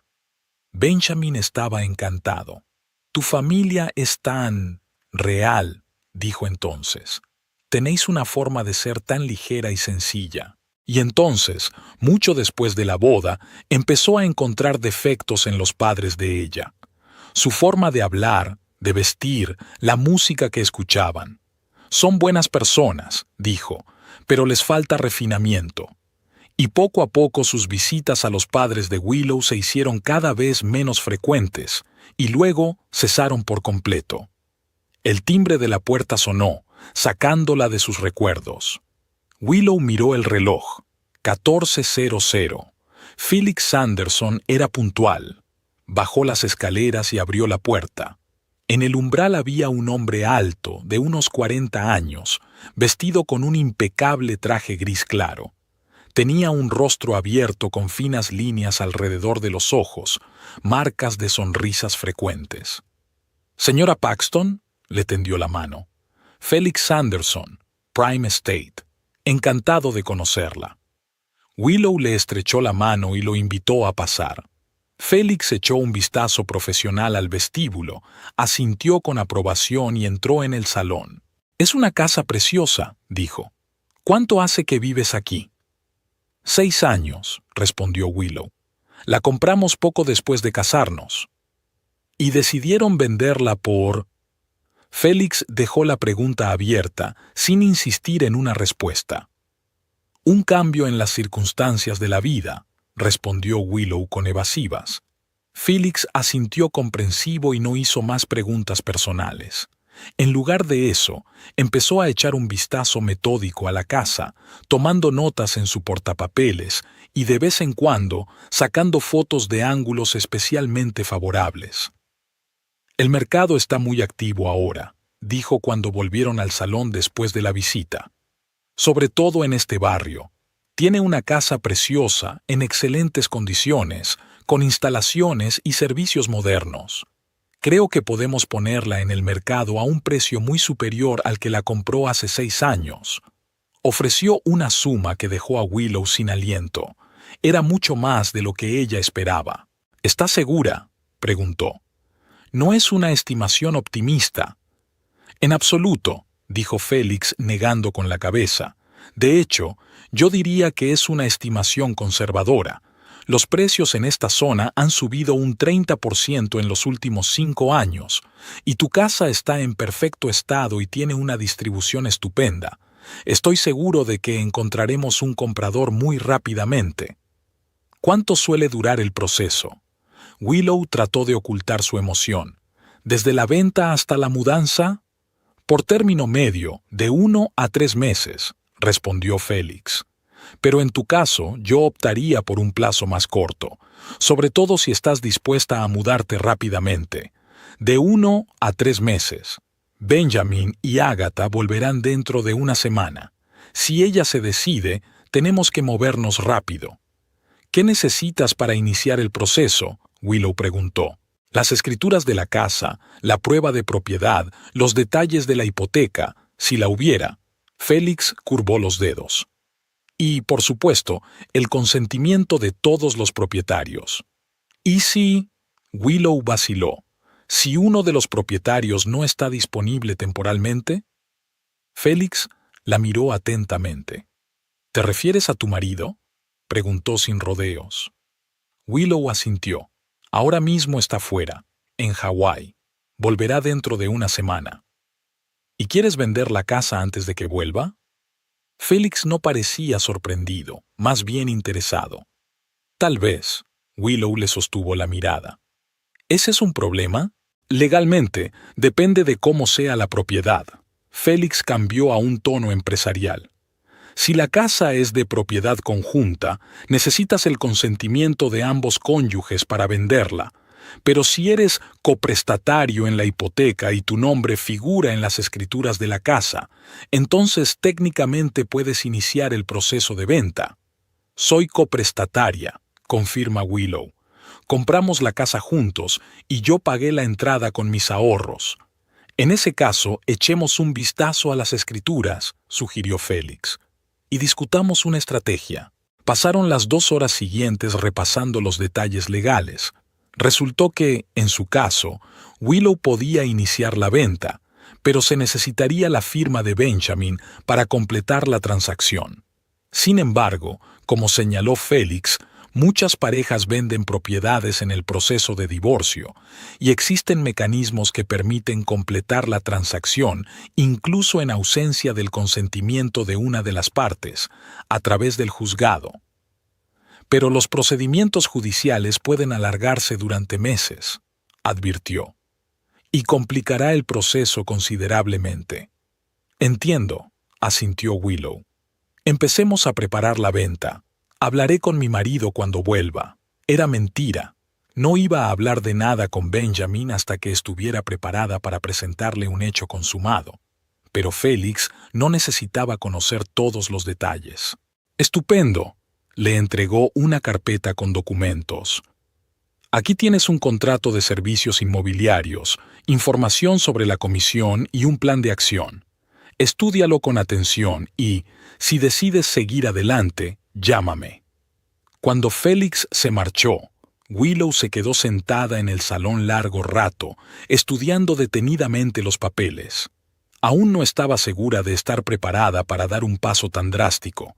Benjamin estaba encantado. «Tu familia es tan real», dijo entonces. «Tenéis una forma de ser tan ligera y sencilla». Y entonces, mucho después de la boda, empezó a encontrar defectos en los padres de ella. Su forma de hablar, de vestir, la música que escuchaban. «Son buenas personas», dijo, «pero les falta refinamiento». Y poco a poco sus visitas a los padres de Willow se hicieron cada vez menos frecuentes, y luego cesaron por completo. El timbre de la puerta sonó, sacándola de sus recuerdos. Willow miró el reloj. 14:00. Felix Sanderson era puntual. Bajó las escaleras y abrió la puerta. En el umbral había un hombre alto, de unos 40 años, vestido con un impecable traje gris claro. Tenía un rostro abierto con finas líneas alrededor de los ojos, marcas de sonrisas frecuentes. «Señora Paxton», le tendió la mano. «Felix Sanderson, Prime Estate. Encantado de conocerla». Willow le estrechó la mano y lo invitó a pasar. Félix echó un vistazo profesional al vestíbulo, asintió con aprobación y entró en el salón. «Es una casa preciosa», dijo. «¿Cuánto hace que vives aquí?» 6 años, respondió Willow. La compramos poco después de casarnos. ¿Y decidieron venderla por...? Félix dejó la pregunta abierta, sin insistir en una respuesta. «Un cambio en las circunstancias de la vida», respondió Willow con evasivas. Félix asintió comprensivo y no hizo más preguntas personales. En lugar de eso, empezó a echar un vistazo metódico a la casa, tomando notas en su portapapeles y de vez en cuando sacando fotos de ángulos especialmente favorables. El mercado está muy activo ahora, dijo cuando volvieron al salón después de la visita. Sobre todo en este barrio. Tiene una casa preciosa, en excelentes condiciones, con instalaciones y servicios modernos. Creo que podemos ponerla en el mercado a un precio muy superior al que la compró hace 6 años. Ofreció una suma que dejó a Willow sin aliento. Era mucho más de lo que ella esperaba. ¿Estás segura?, preguntó. No es una estimación optimista. En absoluto, dijo Félix negando con la cabeza. De hecho, yo diría que es una estimación conservadora. Los precios en esta zona han subido un 30% en los últimos 5 años, y tu casa está en perfecto estado y tiene una distribución estupenda. Estoy seguro de que encontraremos un comprador muy rápidamente. ¿Cuánto suele durar el proceso? Willow trató de ocultar su emoción. ¿Desde la venta hasta la mudanza? Por término medio, de 1 a 3 meses, respondió Félix. Pero en tu caso, yo optaría por un plazo más corto, sobre todo si estás dispuesta a mudarte rápidamente. De 1 a 3 meses. Benjamin y Agatha volverán dentro de una semana. Si ella se decide, tenemos que movernos rápido. ¿Qué necesitas para iniciar el proceso?, Willow preguntó. Las escrituras de la casa, la prueba de propiedad, los detalles de la hipoteca, si la hubiera. Félix curvó los dedos. Y, por supuesto, el consentimiento de todos los propietarios. ¿Y si? Willow vaciló. ¿Si uno de los propietarios no está disponible temporalmente? Félix la miró atentamente. ¿Te refieres a tu marido?, preguntó sin rodeos. Willow asintió. Ahora mismo está fuera, en Hawái. Volverá dentro de una semana. ¿Y quieres vender la casa antes de que vuelva? Félix no parecía sorprendido, más bien interesado. Tal vez. Willow le sostuvo la mirada. ¿Ese es un problema? Legalmente, depende de cómo sea la propiedad. Félix cambió a un tono empresarial. Si la casa es de propiedad conjunta, necesitas el consentimiento de ambos cónyuges para venderla. Pero si eres coprestatario en la hipoteca y tu nombre figura en las escrituras de la casa, entonces técnicamente puedes iniciar el proceso de venta. Soy coprestataria, confirma Willow. Compramos la casa juntos y yo pagué la entrada con mis ahorros. En ese caso, echemos un vistazo a las escrituras, sugirió Félix, y discutamos una estrategia. Pasaron las 2 horas siguientes repasando los detalles legales. Resultó que, en su caso, Willow podía iniciar la venta, pero se necesitaría la firma de Benjamin para completar la transacción. Sin embargo, como señaló Félix, muchas parejas venden propiedades en el proceso de divorcio, y existen mecanismos que permiten completar la transacción, incluso en ausencia del consentimiento de una de las partes, a través del juzgado. Pero los procedimientos judiciales pueden alargarse durante meses, advirtió, y complicará el proceso considerablemente. Entiendo, asintió Willow. Empecemos a preparar la venta. Hablaré con mi marido cuando vuelva. Era mentira. No iba a hablar de nada con Benjamin hasta que estuviera preparada para presentarle un hecho consumado. Pero Félix no necesitaba conocer todos los detalles. Estupendo. Le entregó una carpeta con documentos. Aquí tienes un contrato de servicios inmobiliarios, información sobre la comisión y un plan de acción. Estúdialo con atención y, si decides seguir adelante, llámame. Cuando Félix se marchó, Willow se quedó sentada en el salón largo rato, estudiando detenidamente los papeles. Aún no estaba segura de estar preparada para dar un paso tan drástico.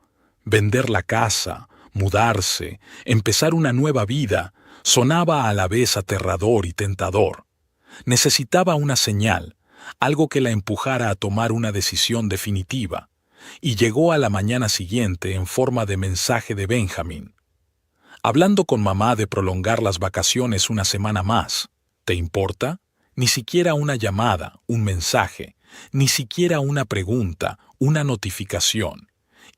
Vender la casa, mudarse, empezar una nueva vida, sonaba a la vez aterrador y tentador. Necesitaba una señal, algo que la empujara a tomar una decisión definitiva, y llegó a la mañana siguiente en forma de mensaje de Benjamin. Hablando con mamá de prolongar las vacaciones una semana más. ¿Te importa? Ni siquiera una llamada, un mensaje, ni siquiera una pregunta, una notificación.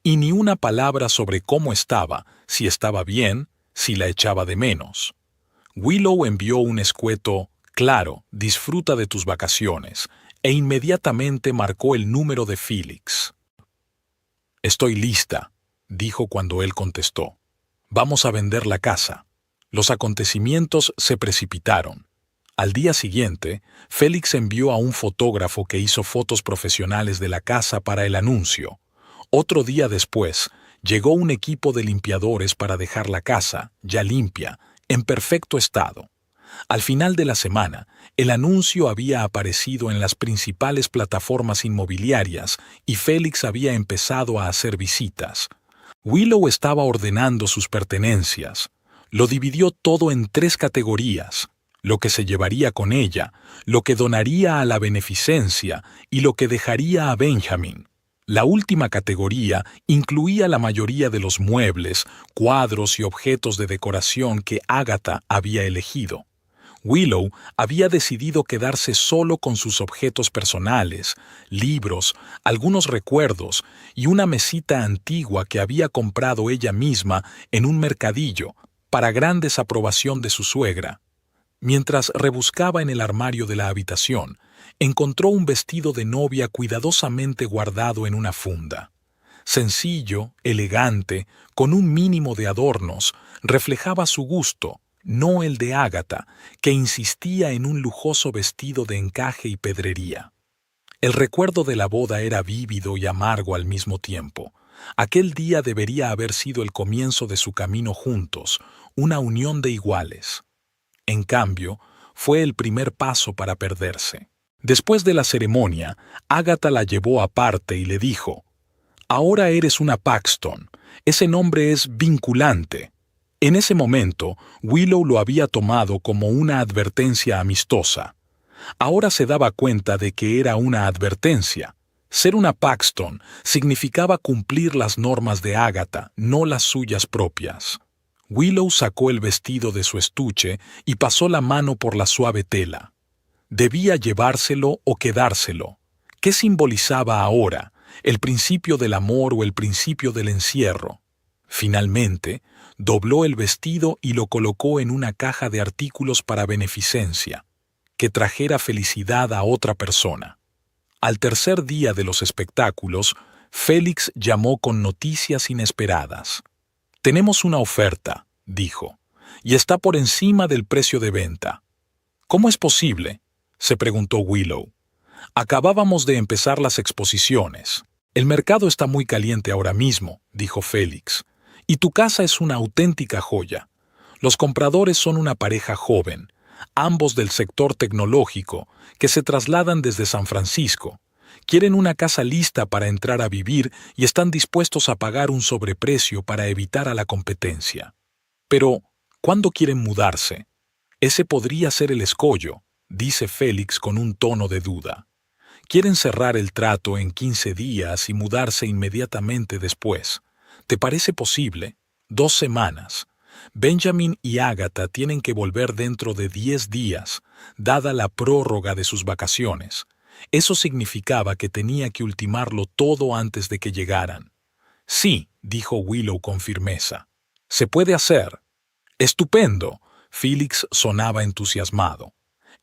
Y ni una palabra sobre cómo estaba, si estaba bien, si la echaba de menos. Willow envió un escueto Claro, disfruta de tus vacaciones, e inmediatamente marcó el número de Felix. Estoy lista, dijo cuando él contestó. Vamos a vender la casa. Los acontecimientos se precipitaron. Al día siguiente, Félix envió a un fotógrafo que hizo fotos profesionales de la casa para el anuncio. Otro día después, llegó un equipo de limpiadores para dejar la casa, ya limpia, en perfecto estado. Al final de la semana, el anuncio había aparecido en las principales plataformas inmobiliarias y Félix había empezado a hacer visitas. Willow estaba ordenando sus pertenencias. Lo dividió todo en 3 categorías: lo que se llevaría con ella, lo que donaría a la beneficencia y lo que dejaría a Benjamin. La última categoría incluía la mayoría de los muebles, cuadros y objetos de decoración que Agatha había elegido. Willow había decidido quedarse solo con sus objetos personales, libros, algunos recuerdos y una mesita antigua que había comprado ella misma en un mercadillo, para gran desaprobación de su suegra. Mientras rebuscaba en el armario de la habitación, encontró un vestido de novia cuidadosamente guardado en una funda. Sencillo, elegante, con un mínimo de adornos, reflejaba su gusto, no el de Agatha, que insistía en un lujoso vestido de encaje y pedrería. El recuerdo de la boda era vívido y amargo al mismo tiempo. Aquel día debería haber sido el comienzo de su camino juntos, una unión de iguales. En cambio, fue el primer paso para perderse. Después de la ceremonia, Agatha la llevó aparte y le dijo: «Ahora eres una Paxton. Ese nombre es vinculante». En ese momento, Willow lo había tomado como una advertencia amistosa. Ahora se daba cuenta de que era una advertencia. Ser una Paxton significaba cumplir las normas de Agatha, no las suyas propias. Willow sacó el vestido de su estuche y pasó la mano por la suave tela. Debía llevárselo o quedárselo. ¿Qué simbolizaba ahora? ¿El principio del amor o el principio del encierro? Finalmente, dobló el vestido y lo colocó en una caja de artículos para beneficencia, que trajera felicidad a otra persona. Al tercer día de los espectáculos, Félix llamó con noticias inesperadas. «Tenemos una oferta», dijo, «y está por encima del precio de venta». «¿Cómo es posible?», se preguntó Willow. «Acabábamos de empezar las exposiciones. El mercado está muy caliente ahora mismo», dijo Félix. «Y tu casa es una auténtica joya. Los compradores son una pareja joven, ambos del sector tecnológico, que se trasladan desde San Francisco. Quieren una casa lista para entrar a vivir y están dispuestos a pagar un sobreprecio para evitar a la competencia. Pero, ¿cuándo quieren mudarse? Ese podría ser el escollo», dice Félix con un tono de duda. «Quieren cerrar el trato en 15 días y mudarse inmediatamente después. ¿Te parece posible? 2 semanas. Benjamin y Agatha tienen que volver dentro de 10 días, dada la prórroga de sus vacaciones. Eso significaba que tenía que ultimarlo todo antes de que llegaran». «Sí», dijo Willow con firmeza. «Se puede hacer». «Estupendo», Félix sonaba entusiasmado.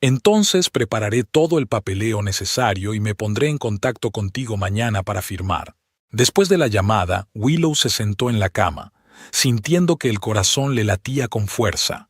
«Entonces prepararé todo el papeleo necesario y me pondré en contacto contigo mañana para firmar». Después de la llamada, Willow se sentó en la cama, sintiendo que el corazón le latía con fuerza.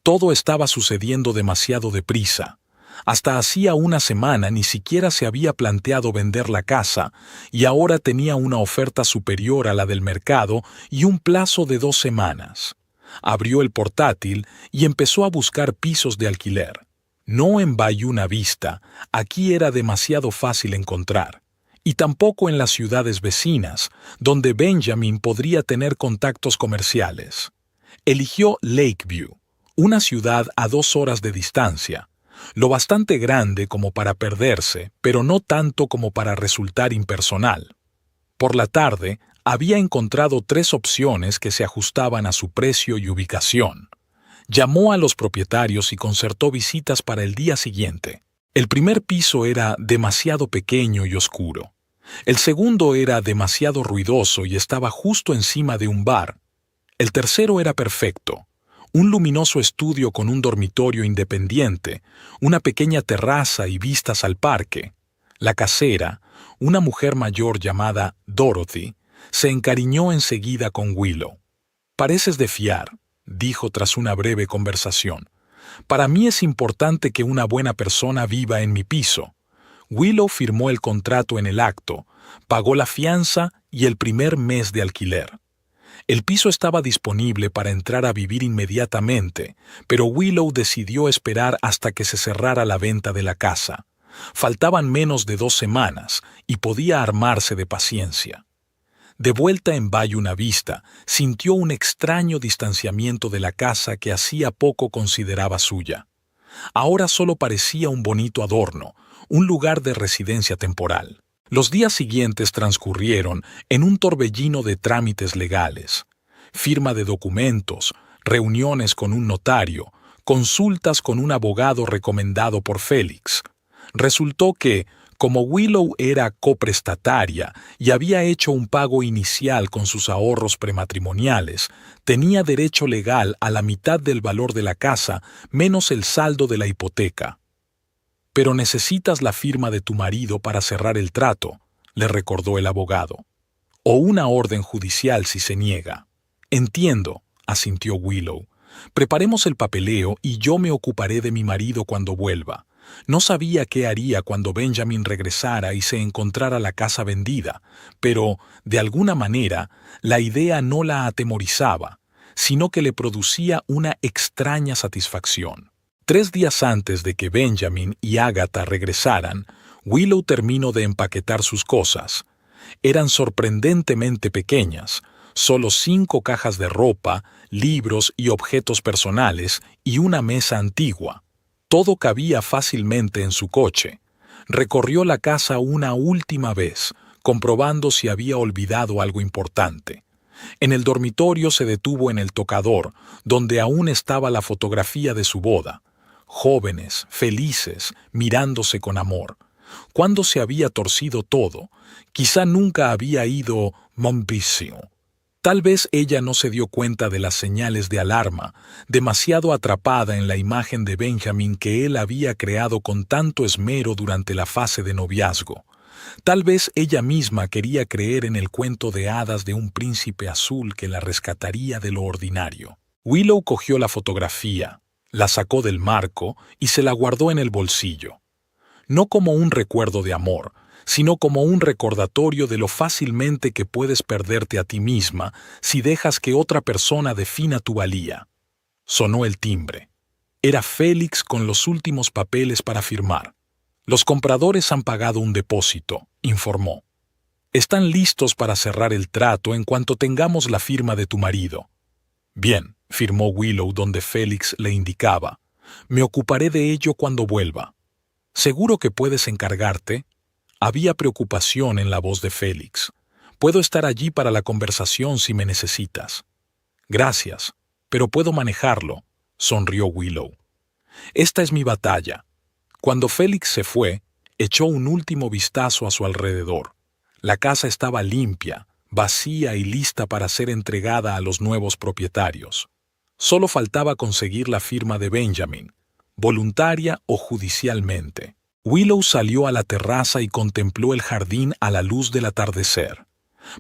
Todo estaba sucediendo demasiado deprisa. Hasta hacía una semana ni siquiera se había planteado vender la casa y ahora tenía una oferta superior a la del mercado y un plazo de 2 semanas. Abrió el portátil y empezó a buscar pisos de alquiler. No en Bayuna Vista, aquí era demasiado fácil encontrar. Y tampoco en las ciudades vecinas, donde Benjamin podría tener contactos comerciales. Eligió Lakeview, una ciudad a 2 horas de distancia, lo bastante grande como para perderse, pero no tanto como para resultar impersonal. Por la tarde, había encontrado 3 opciones que se ajustaban a su precio y ubicación. Llamó a los propietarios y concertó visitas para el día siguiente. El primer piso era demasiado pequeño y oscuro. El segundo era demasiado ruidoso y estaba justo encima de un bar. El tercero era perfecto, Un luminoso estudio con un dormitorio independiente, una pequeña terraza y vistas al parque. La casera, una mujer mayor llamada Dorothy, se encariñó enseguida con Willow. «Pareces de fiar», dijo tras una breve conversación. «Para mí es importante que una buena persona viva en mi piso». Willow firmó el contrato en el acto, pagó la fianza y el primer mes de alquiler. El piso estaba disponible para entrar a vivir inmediatamente, pero Willow decidió esperar hasta que se cerrara la venta de la casa. Faltaban menos de 2 semanas y podía armarse de paciencia. De vuelta en Bayuna Vista, sintió un extraño distanciamiento de la casa que hacía poco consideraba suya. Ahora solo parecía un bonito adorno, un lugar de residencia temporal. Los días siguientes transcurrieron en un torbellino de trámites legales, firma de documentos, reuniones con un notario, consultas con un abogado recomendado por Félix. Resultó que, como Willow era coprestataria y había hecho un pago inicial con sus ahorros prematrimoniales, tenía derecho legal a la mitad del valor de la casa menos el saldo de la hipoteca. «Pero necesitas la firma de tu marido para cerrar el trato», le recordó el abogado. «O una orden judicial si se niega». «Entiendo», asintió Willow. «Preparemos el papeleo y yo me ocuparé de mi marido cuando vuelva». No sabía qué haría cuando Benjamin regresara y se encontrara la casa vendida, pero, de alguna manera, la idea no la atemorizaba, sino que le producía una extraña satisfacción. 3 días antes de que Benjamin y Agatha regresaran, Willow terminó de empaquetar sus cosas. Eran sorprendentemente pequeñas, solo 5 cajas de ropa, libros y objetos personales y una mesa antigua. Todo cabía fácilmente en su coche. Recorrió la casa una última vez, comprobando si había olvidado algo importante. En el dormitorio se detuvo en el tocador, donde aún estaba la fotografía de su boda. Jóvenes, felices, mirándose con amor. ¿Cuándo se había torcido todo? Quizá nunca había ido Montbrison. Tal vez ella no se dio cuenta de las señales de alarma, demasiado atrapada en la imagen de Benjamin que él había creado con tanto esmero durante la fase de noviazgo. Tal vez ella misma quería creer en el cuento de hadas de un príncipe azul que la rescataría de lo ordinario. Willow cogió la fotografía, la sacó del marco y se la guardó en el bolsillo. No como un recuerdo de amor, sino como un recordatorio de lo fácilmente que puedes perderte a ti misma si dejas que otra persona defina tu valía. Sonó el timbre. Era Félix con los últimos papeles para firmar. «Los compradores han pagado un depósito», informó. «Están listos para cerrar el trato en cuanto tengamos la firma de tu marido». «Bien», firmó Willow donde Félix le indicaba. «Me ocuparé de ello cuando vuelva». «¿Seguro que puedes encargarte?» Había preocupación en la voz de Félix. «Puedo estar allí para la conversación si me necesitas». «Gracias, pero puedo manejarlo», sonrió Willow. «Esta es mi batalla». Cuando Félix se fue, echó un último vistazo a su alrededor. La casa estaba limpia, vacía y lista para ser entregada a los nuevos propietarios. Solo faltaba conseguir la firma de Benjamin, voluntaria o judicialmente. Willow salió a la terraza y contempló el jardín a la luz del atardecer.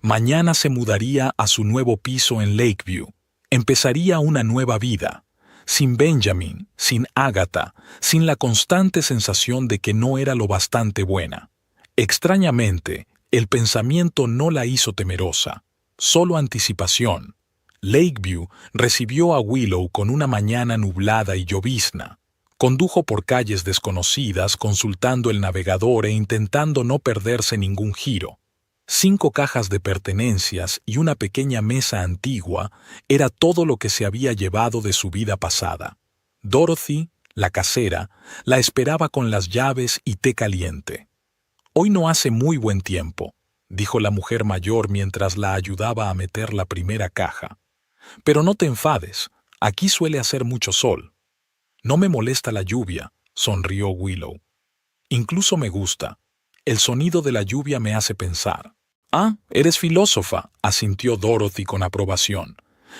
Mañana se mudaría a su nuevo piso en Lakeview. Empezaría una nueva vida. Sin Benjamin, sin Agatha, sin la constante sensación de que no era lo bastante buena. Extrañamente, el pensamiento no la hizo temerosa, solo anticipación. Lakeview recibió a Willow con una mañana nublada y llovizna. Condujo por calles desconocidas, consultando el navegador e intentando no perderse ningún giro. 5 cajas de pertenencias y una pequeña mesa antigua era todo lo que se había llevado de su vida pasada. Dorothy, la casera, la esperaba con las llaves y té caliente. «Hoy no hace muy buen tiempo», dijo la mujer mayor mientras la ayudaba a meter la primera caja. «Pero no te enfades, aquí suele hacer mucho sol». «No me molesta la lluvia», sonrió Willow. «Incluso me gusta. El sonido de la lluvia me hace pensar». «Ah, eres filósofa», asintió Dorothy con aprobación.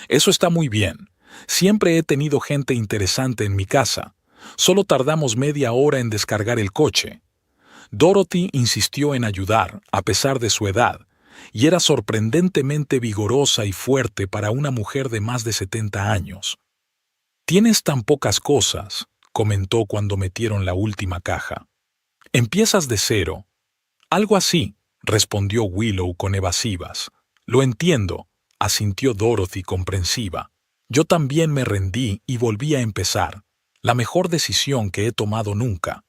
«Eso está muy bien. Siempre he tenido gente interesante en mi casa. Solo tardamos media hora en descargar el coche. Dorothy insistió en ayudar, a pesar de su edad, y era sorprendentemente vigorosa y fuerte para una mujer de más de 70 años. «Tienes tan pocas cosas», comentó cuando metieron la última caja. «Empiezas de cero». «Algo así», respondió Willow con evasivas. «Lo entiendo», asintió Dorothy comprensiva. «Yo también me rendí y volví a empezar. La mejor decisión que he tomado nunca».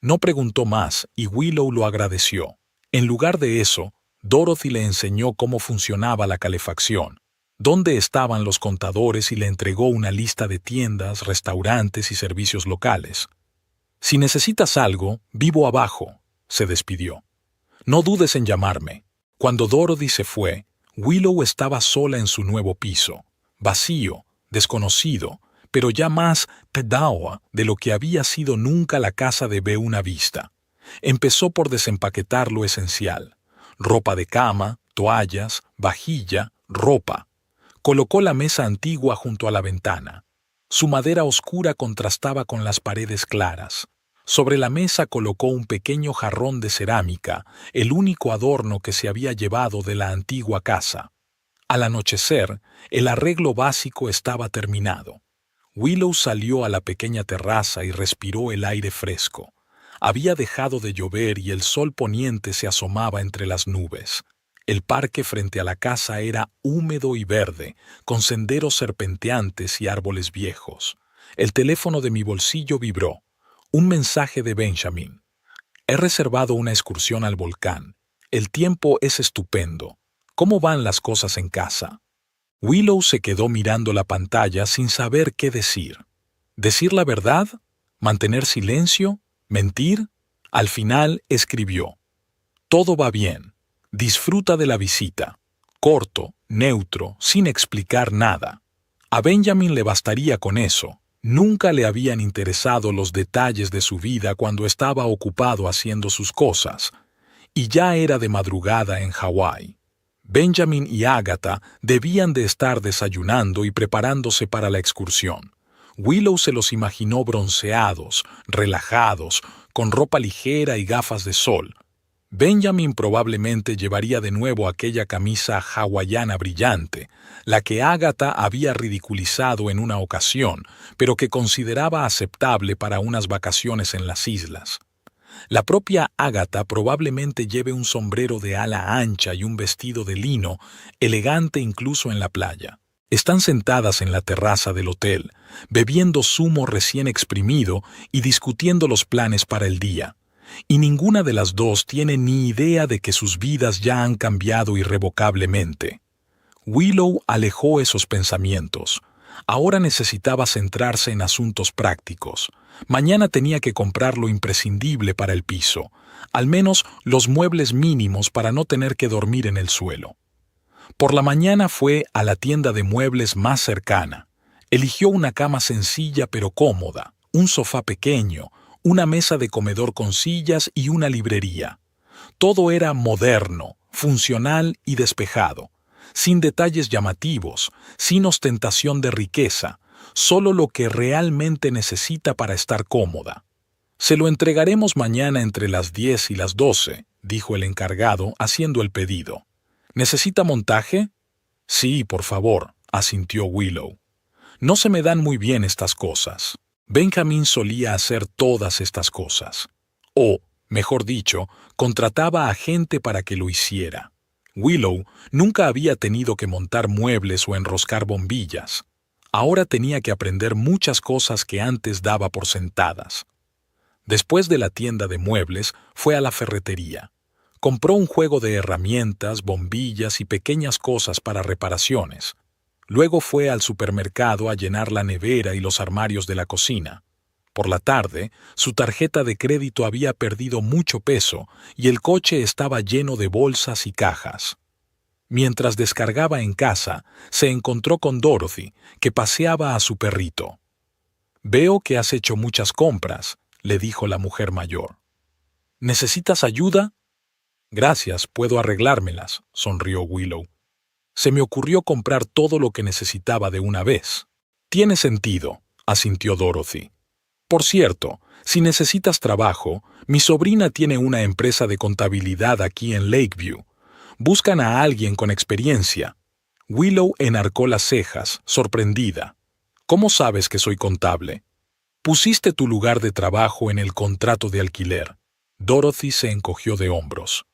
No preguntó más y Willow lo agradeció. En lugar de eso, Dorothy le enseñó cómo funcionaba la calefacción, dónde estaban los contadores y le entregó una lista de tiendas, restaurantes y servicios locales. «Si necesitas algo, vivo abajo», se despidió. «No dudes en llamarme». Cuando Dorothy se fue, Willow estaba sola en su nuevo piso, vacío, desconocido, pero ya más pedaua de lo que había sido nunca la casa de Buena Vista. Empezó por desempaquetar lo esencial: ropa de cama, toallas, vajilla, ropa. Colocó la mesa antigua junto a la ventana. Su madera oscura contrastaba con las paredes claras. Sobre la mesa colocó un pequeño jarrón de cerámica, el único adorno que se había llevado de la antigua casa. Al anochecer, el arreglo básico estaba terminado. Willow salió a la pequeña terraza y respiró el aire fresco. Había dejado de llover y el sol poniente se asomaba entre las nubes. El parque frente a la casa era húmedo y verde, con senderos serpenteantes y árboles viejos. El teléfono de mi bolsillo vibró. Un mensaje de Benjamin. «He reservado una excursión al volcán. El tiempo es estupendo. ¿Cómo van las cosas en casa?» Willow se quedó mirando la pantalla sin saber qué decir. ¿Decir la verdad? ¿Mantener silencio? ¿Mentir? Al final escribió: «Todo va bien. Disfruta de la visita». Corto, neutro, sin explicar nada. A Benjamin le bastaría con eso. Nunca le habían interesado los detalles de su vida cuando estaba ocupado haciendo sus cosas. Y ya era de madrugada en Hawái. Benjamin y Agatha debían de estar desayunando y preparándose para la excursión. Willow se los imaginó bronceados, relajados, con ropa ligera y gafas de sol. Benjamin probablemente llevaría de nuevo aquella camisa hawaiana brillante, la que Agatha había ridiculizado en una ocasión, pero que consideraba aceptable para unas vacaciones en las islas. La propia Agatha probablemente lleve un sombrero de ala ancha y un vestido de lino, elegante incluso en la playa. Están sentadas en la terraza del hotel, bebiendo zumo recién exprimido y discutiendo los planes para el día. Y ninguna de las dos tiene ni idea de que sus vidas ya han cambiado irrevocablemente. Willow alejó esos pensamientos. Ahora necesitaba centrarse en asuntos prácticos. Mañana tenía que comprar lo imprescindible para el piso, al menos los muebles mínimos para no tener que dormir en el suelo. Por la mañana fue a la tienda de muebles más cercana. Eligió una cama sencilla pero cómoda, un sofá pequeño, una mesa de comedor con sillas y una librería. Todo era moderno, funcional y despejado, sin detalles llamativos, sin ostentación de riqueza, solo lo que realmente necesita para estar cómoda. «Se lo entregaremos mañana entre las 10 y las 12», dijo el encargado haciendo el pedido. «¿Necesita montaje?» «Sí, por favor», asintió Willow. «No se me dan muy bien estas cosas». Benjamin solía hacer todas estas cosas. O, mejor dicho, contrataba a gente para que lo hiciera. Willow nunca había tenido que montar muebles o enroscar bombillas. Ahora tenía que aprender muchas cosas que antes daba por sentadas. Después de la tienda de muebles, fue a la ferretería. Compró un juego de herramientas, bombillas y pequeñas cosas para reparaciones. Luego fue al supermercado a llenar la nevera y los armarios de la cocina. Por la tarde, su tarjeta de crédito había perdido mucho peso y el coche estaba lleno de bolsas y cajas. Mientras descargaba en casa, se encontró con Dorothy, que paseaba a su perrito. «Veo que has hecho muchas compras», le dijo la mujer mayor. «¿Necesitas ayuda?» «Gracias, puedo arreglármelas», sonrió Willow. «Se me ocurrió comprar todo lo que necesitaba de una vez». Tiene sentido, asintió Dorothy. Por cierto, si necesitas trabajo, mi sobrina tiene una empresa de contabilidad aquí en Lakeview. Buscan a alguien con experiencia. Willow enarcó las cejas, sorprendida. ¿Cómo sabes que soy contable? Pusiste tu lugar de trabajo en el contrato de alquiler. Dorothy se encogió de hombros.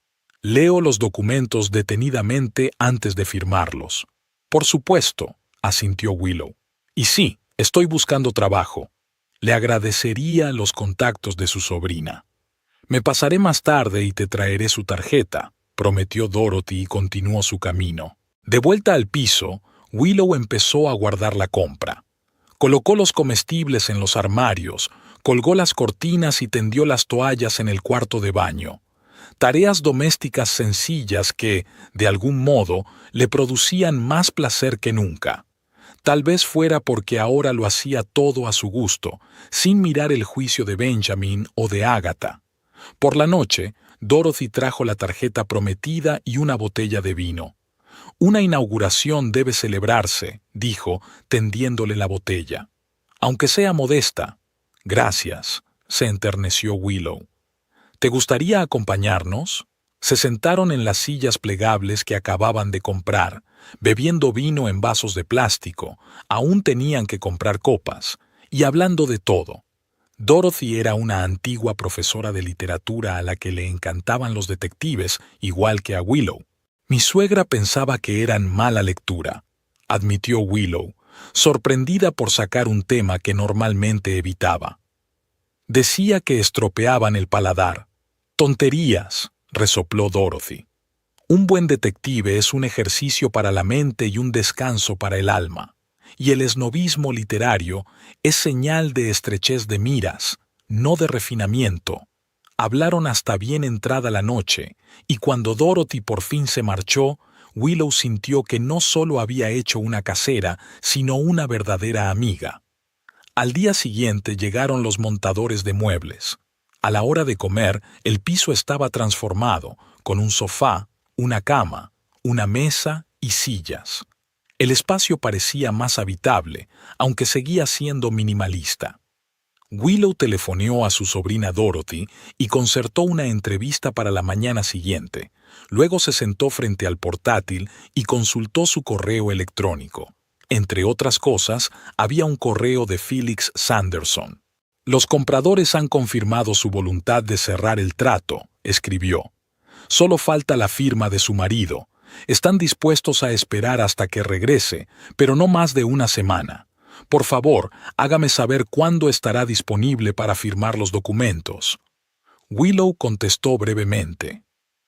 Leo los documentos detenidamente antes de firmarlos. Por supuesto, asintió Willow. Y sí, estoy buscando trabajo. Le agradecería los contactos de su sobrina. Me pasaré más tarde y te traeré su tarjeta, prometió Dorothy y continuó su camino. De vuelta al piso, Willow empezó a guardar la compra. Colocó los comestibles en los armarios, colgó las cortinas y tendió las toallas en el cuarto de baño. Tareas domésticas sencillas que, de algún modo, le producían más placer que nunca. Tal vez fuera porque ahora lo hacía todo a su gusto, sin mirar el juicio de Benjamin o de Agatha. Por la noche, Dorothy trajo la tarjeta prometida y una botella de vino. Una inauguración debe celebrarse, dijo, tendiéndole la botella. Aunque sea modesta. Gracias, se enterneció Willow. ¿Te gustaría acompañarnos? Se sentaron en las sillas plegables que acababan de comprar, bebiendo vino en vasos de plástico, aún tenían que comprar copas, y hablando de todo. Dorothy era una antigua profesora de literatura a la que le encantaban los detectives, igual que a Willow. Mi suegra pensaba que eran mala lectura, admitió Willow, sorprendida por sacar un tema que normalmente evitaba. Decía que estropeaban el paladar. Tonterías, resopló Dorothy. Un buen detective es un ejercicio para la mente y un descanso para el alma, y el esnobismo literario es señal de estrechez de miras, no de refinamiento. Hablaron hasta bien entrada la noche, y cuando Dorothy por fin se marchó, Willow sintió que no solo había hecho una casera, sino una verdadera amiga. Al día siguiente llegaron los montadores de muebles. A la hora de comer, el piso estaba transformado, con un sofá, una cama, una mesa y sillas. El espacio parecía más habitable, aunque seguía siendo minimalista. Willow telefoneó a su sobrina Dorothy y concertó una entrevista para la mañana siguiente. Luego se sentó frente al portátil y consultó su correo electrónico. Entre otras cosas, había un correo de Felix Sanderson. Los compradores han confirmado su voluntad de cerrar el trato, escribió. Solo falta la firma de su marido. Están dispuestos a esperar hasta que regrese, pero no más de una semana. Por favor, hágame saber cuándo estará disponible para firmar los documentos. Willow contestó brevemente.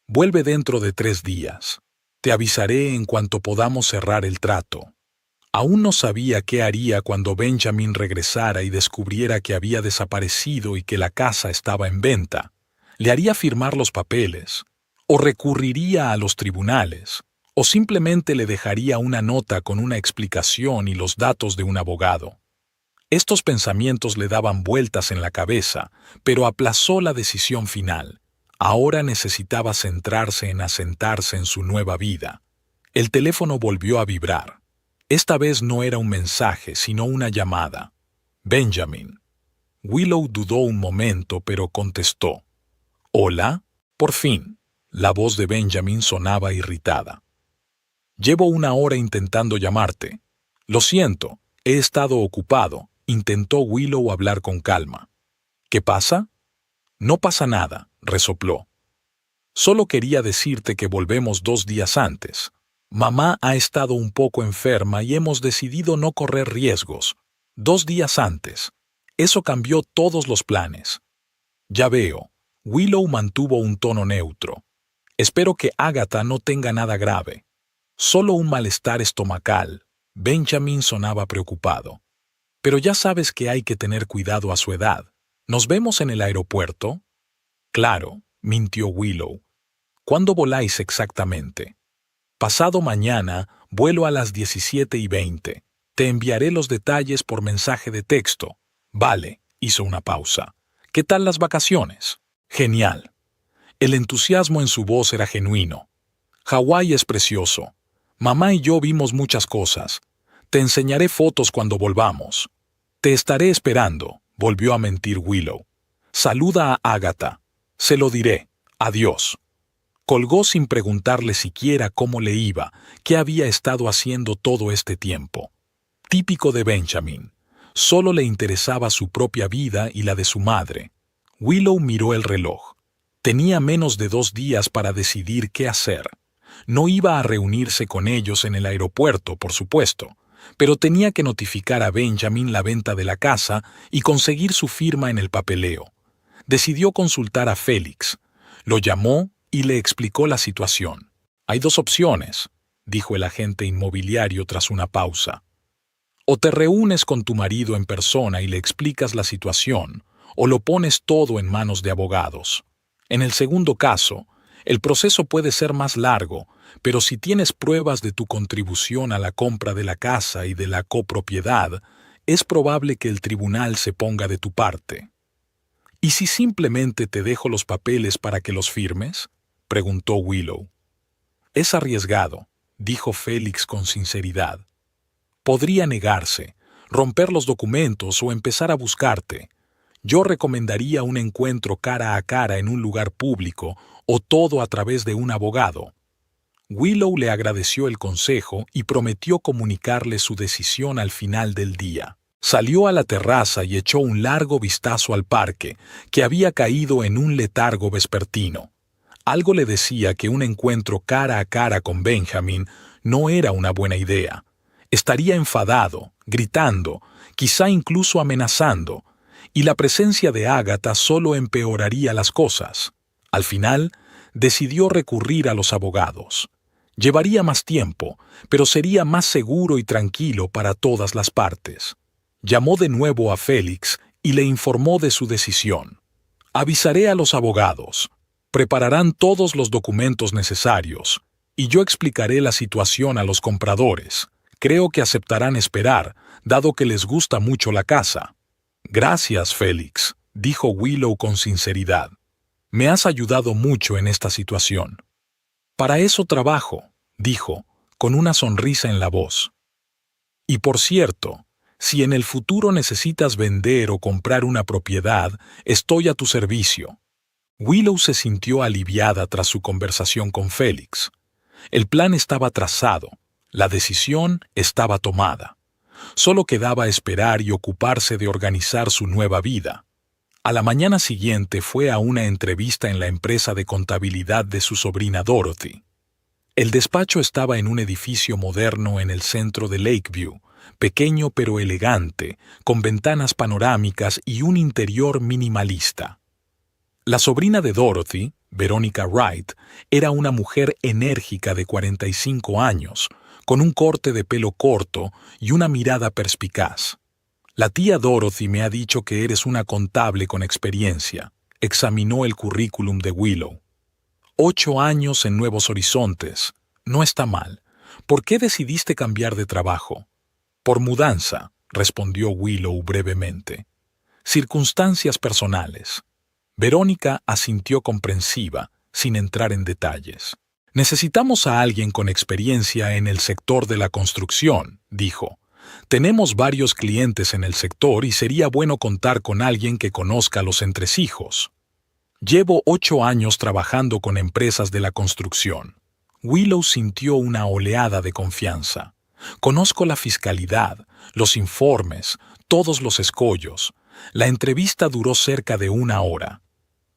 Vuelve dentro de 3 días. Te avisaré en cuanto podamos cerrar el trato. Aún no sabía qué haría cuando Benjamin regresara y descubriera que había desaparecido y que la casa estaba en venta. Le haría firmar los papeles, o recurriría a los tribunales, o simplemente le dejaría una nota con una explicación y los datos de un abogado. Estos pensamientos le daban vueltas en la cabeza, pero aplazó la decisión final. Ahora necesitaba centrarse en asentarse en su nueva vida. El teléfono volvió a vibrar. Esta vez no era un mensaje, sino una llamada. Benjamin. Willow dudó un momento, pero contestó. ¿Hola? Por fin. La voz de Benjamin sonaba irritada. Llevo 1 hora intentando llamarte. Lo siento, he estado ocupado, intentó Willow hablar con calma. ¿Qué pasa? No pasa nada, resopló. Solo quería decirte que volvemos 2 días antes. Mamá ha estado un poco enferma y hemos decidido no correr riesgos. 2 días antes. Eso cambió todos los planes. Ya veo. Willow mantuvo un tono neutro. Espero que Agatha no tenga nada grave. Solo un malestar estomacal. Benjamin sonaba preocupado. Pero ya sabes que hay que tener cuidado a su edad. ¿Nos vemos en el aeropuerto? Claro, mintió Willow. ¿Cuándo voláis exactamente? Pasado mañana, vuelo a las 17:20. Te enviaré los detalles por mensaje de texto. Vale, hizo una pausa. ¿Qué tal las vacaciones? Genial. El entusiasmo en su voz era genuino. Hawái es precioso. Mamá y yo vimos muchas cosas. Te enseñaré fotos cuando volvamos. Te estaré esperando, volvió a mentir Willow. Saluda a Agatha. Se lo diré. Adiós. Colgó sin preguntarle siquiera cómo le iba, qué había estado haciendo todo este tiempo. Típico de Benjamin. Solo le interesaba su propia vida y la de su madre. Willow miró el reloj. Tenía menos de 2 días para decidir qué hacer. No iba a reunirse con ellos en el aeropuerto, por supuesto, pero tenía que notificar a Benjamin la venta de la casa y conseguir su firma en el papeleo. Decidió consultar a Félix. Lo llamó y le explicó la situación. Hay 2 opciones, dijo el agente inmobiliario tras una pausa. O te reúnes con tu marido en persona y le explicas la situación, o lo pones todo en manos de abogados. En el segundo caso, el proceso puede ser más largo, pero si tienes pruebas de tu contribución a la compra de la casa y de la copropiedad, es probable que el tribunal se ponga de tu parte. ¿Y si simplemente te dejo los papeles para que los firmes?, preguntó Willow. Es arriesgado, dijo Félix con sinceridad. Podría negarse, romper los documentos o empezar a buscarte. Yo recomendaría un encuentro cara a cara en un lugar público o todo a través de un abogado. Willow le agradeció el consejo y prometió comunicarle su decisión al final del día. Salió a la terraza y echó un largo vistazo al parque, que había caído en un letargo vespertino. Algo le decía que un encuentro cara a cara con Benjamin no era una buena idea. Estaría enfadado, gritando, quizá incluso amenazando, y la presencia de Agatha solo empeoraría las cosas. Al final, decidió recurrir a los abogados. Llevaría más tiempo, pero sería más seguro y tranquilo para todas las partes. Llamó de nuevo a Félix y le informó de su decisión. Avisaré a los abogados. Prepararán todos los documentos necesarios, y yo explicaré la situación a los compradores. Creo que aceptarán esperar, dado que les gusta mucho la casa. Gracias, Félix, dijo Willow con sinceridad. Me has ayudado mucho en esta situación. Para eso trabajo, dijo, con una sonrisa en la voz. Y por cierto, si en el futuro necesitas vender o comprar una propiedad, estoy a tu servicio. Willow se sintió aliviada tras su conversación con Félix. El plan estaba trazado, la decisión estaba tomada. Solo quedaba esperar y ocuparse de organizar su nueva vida. A la mañana siguiente fue a una entrevista en la empresa de contabilidad de su sobrina Dorothy. El despacho estaba en un edificio moderno en el centro de Lakeview, pequeño pero elegante, con ventanas panorámicas y un interior minimalista. La sobrina de Dorothy, Veronica Wright, era una mujer enérgica de 45 años, con un corte de pelo corto y una mirada perspicaz. La tía Dorothy me ha dicho que eres una contable con experiencia. Examinó el currículum de Willow. 8 años en Nuevos Horizontes. No está mal. ¿Por qué decidiste cambiar de trabajo? Por mudanza, respondió Willow brevemente. Circunstancias personales. Verónica asintió comprensiva, sin entrar en detalles. Necesitamos a alguien con experiencia en el sector de la construcción, dijo. Tenemos varios clientes en el sector y sería bueno contar con alguien que conozca los entresijos. Llevo 8 años trabajando con empresas de la construcción. Willow sintió una oleada de confianza. Conozco la fiscalidad, los informes, todos los escollos. La entrevista duró cerca de 1 hora.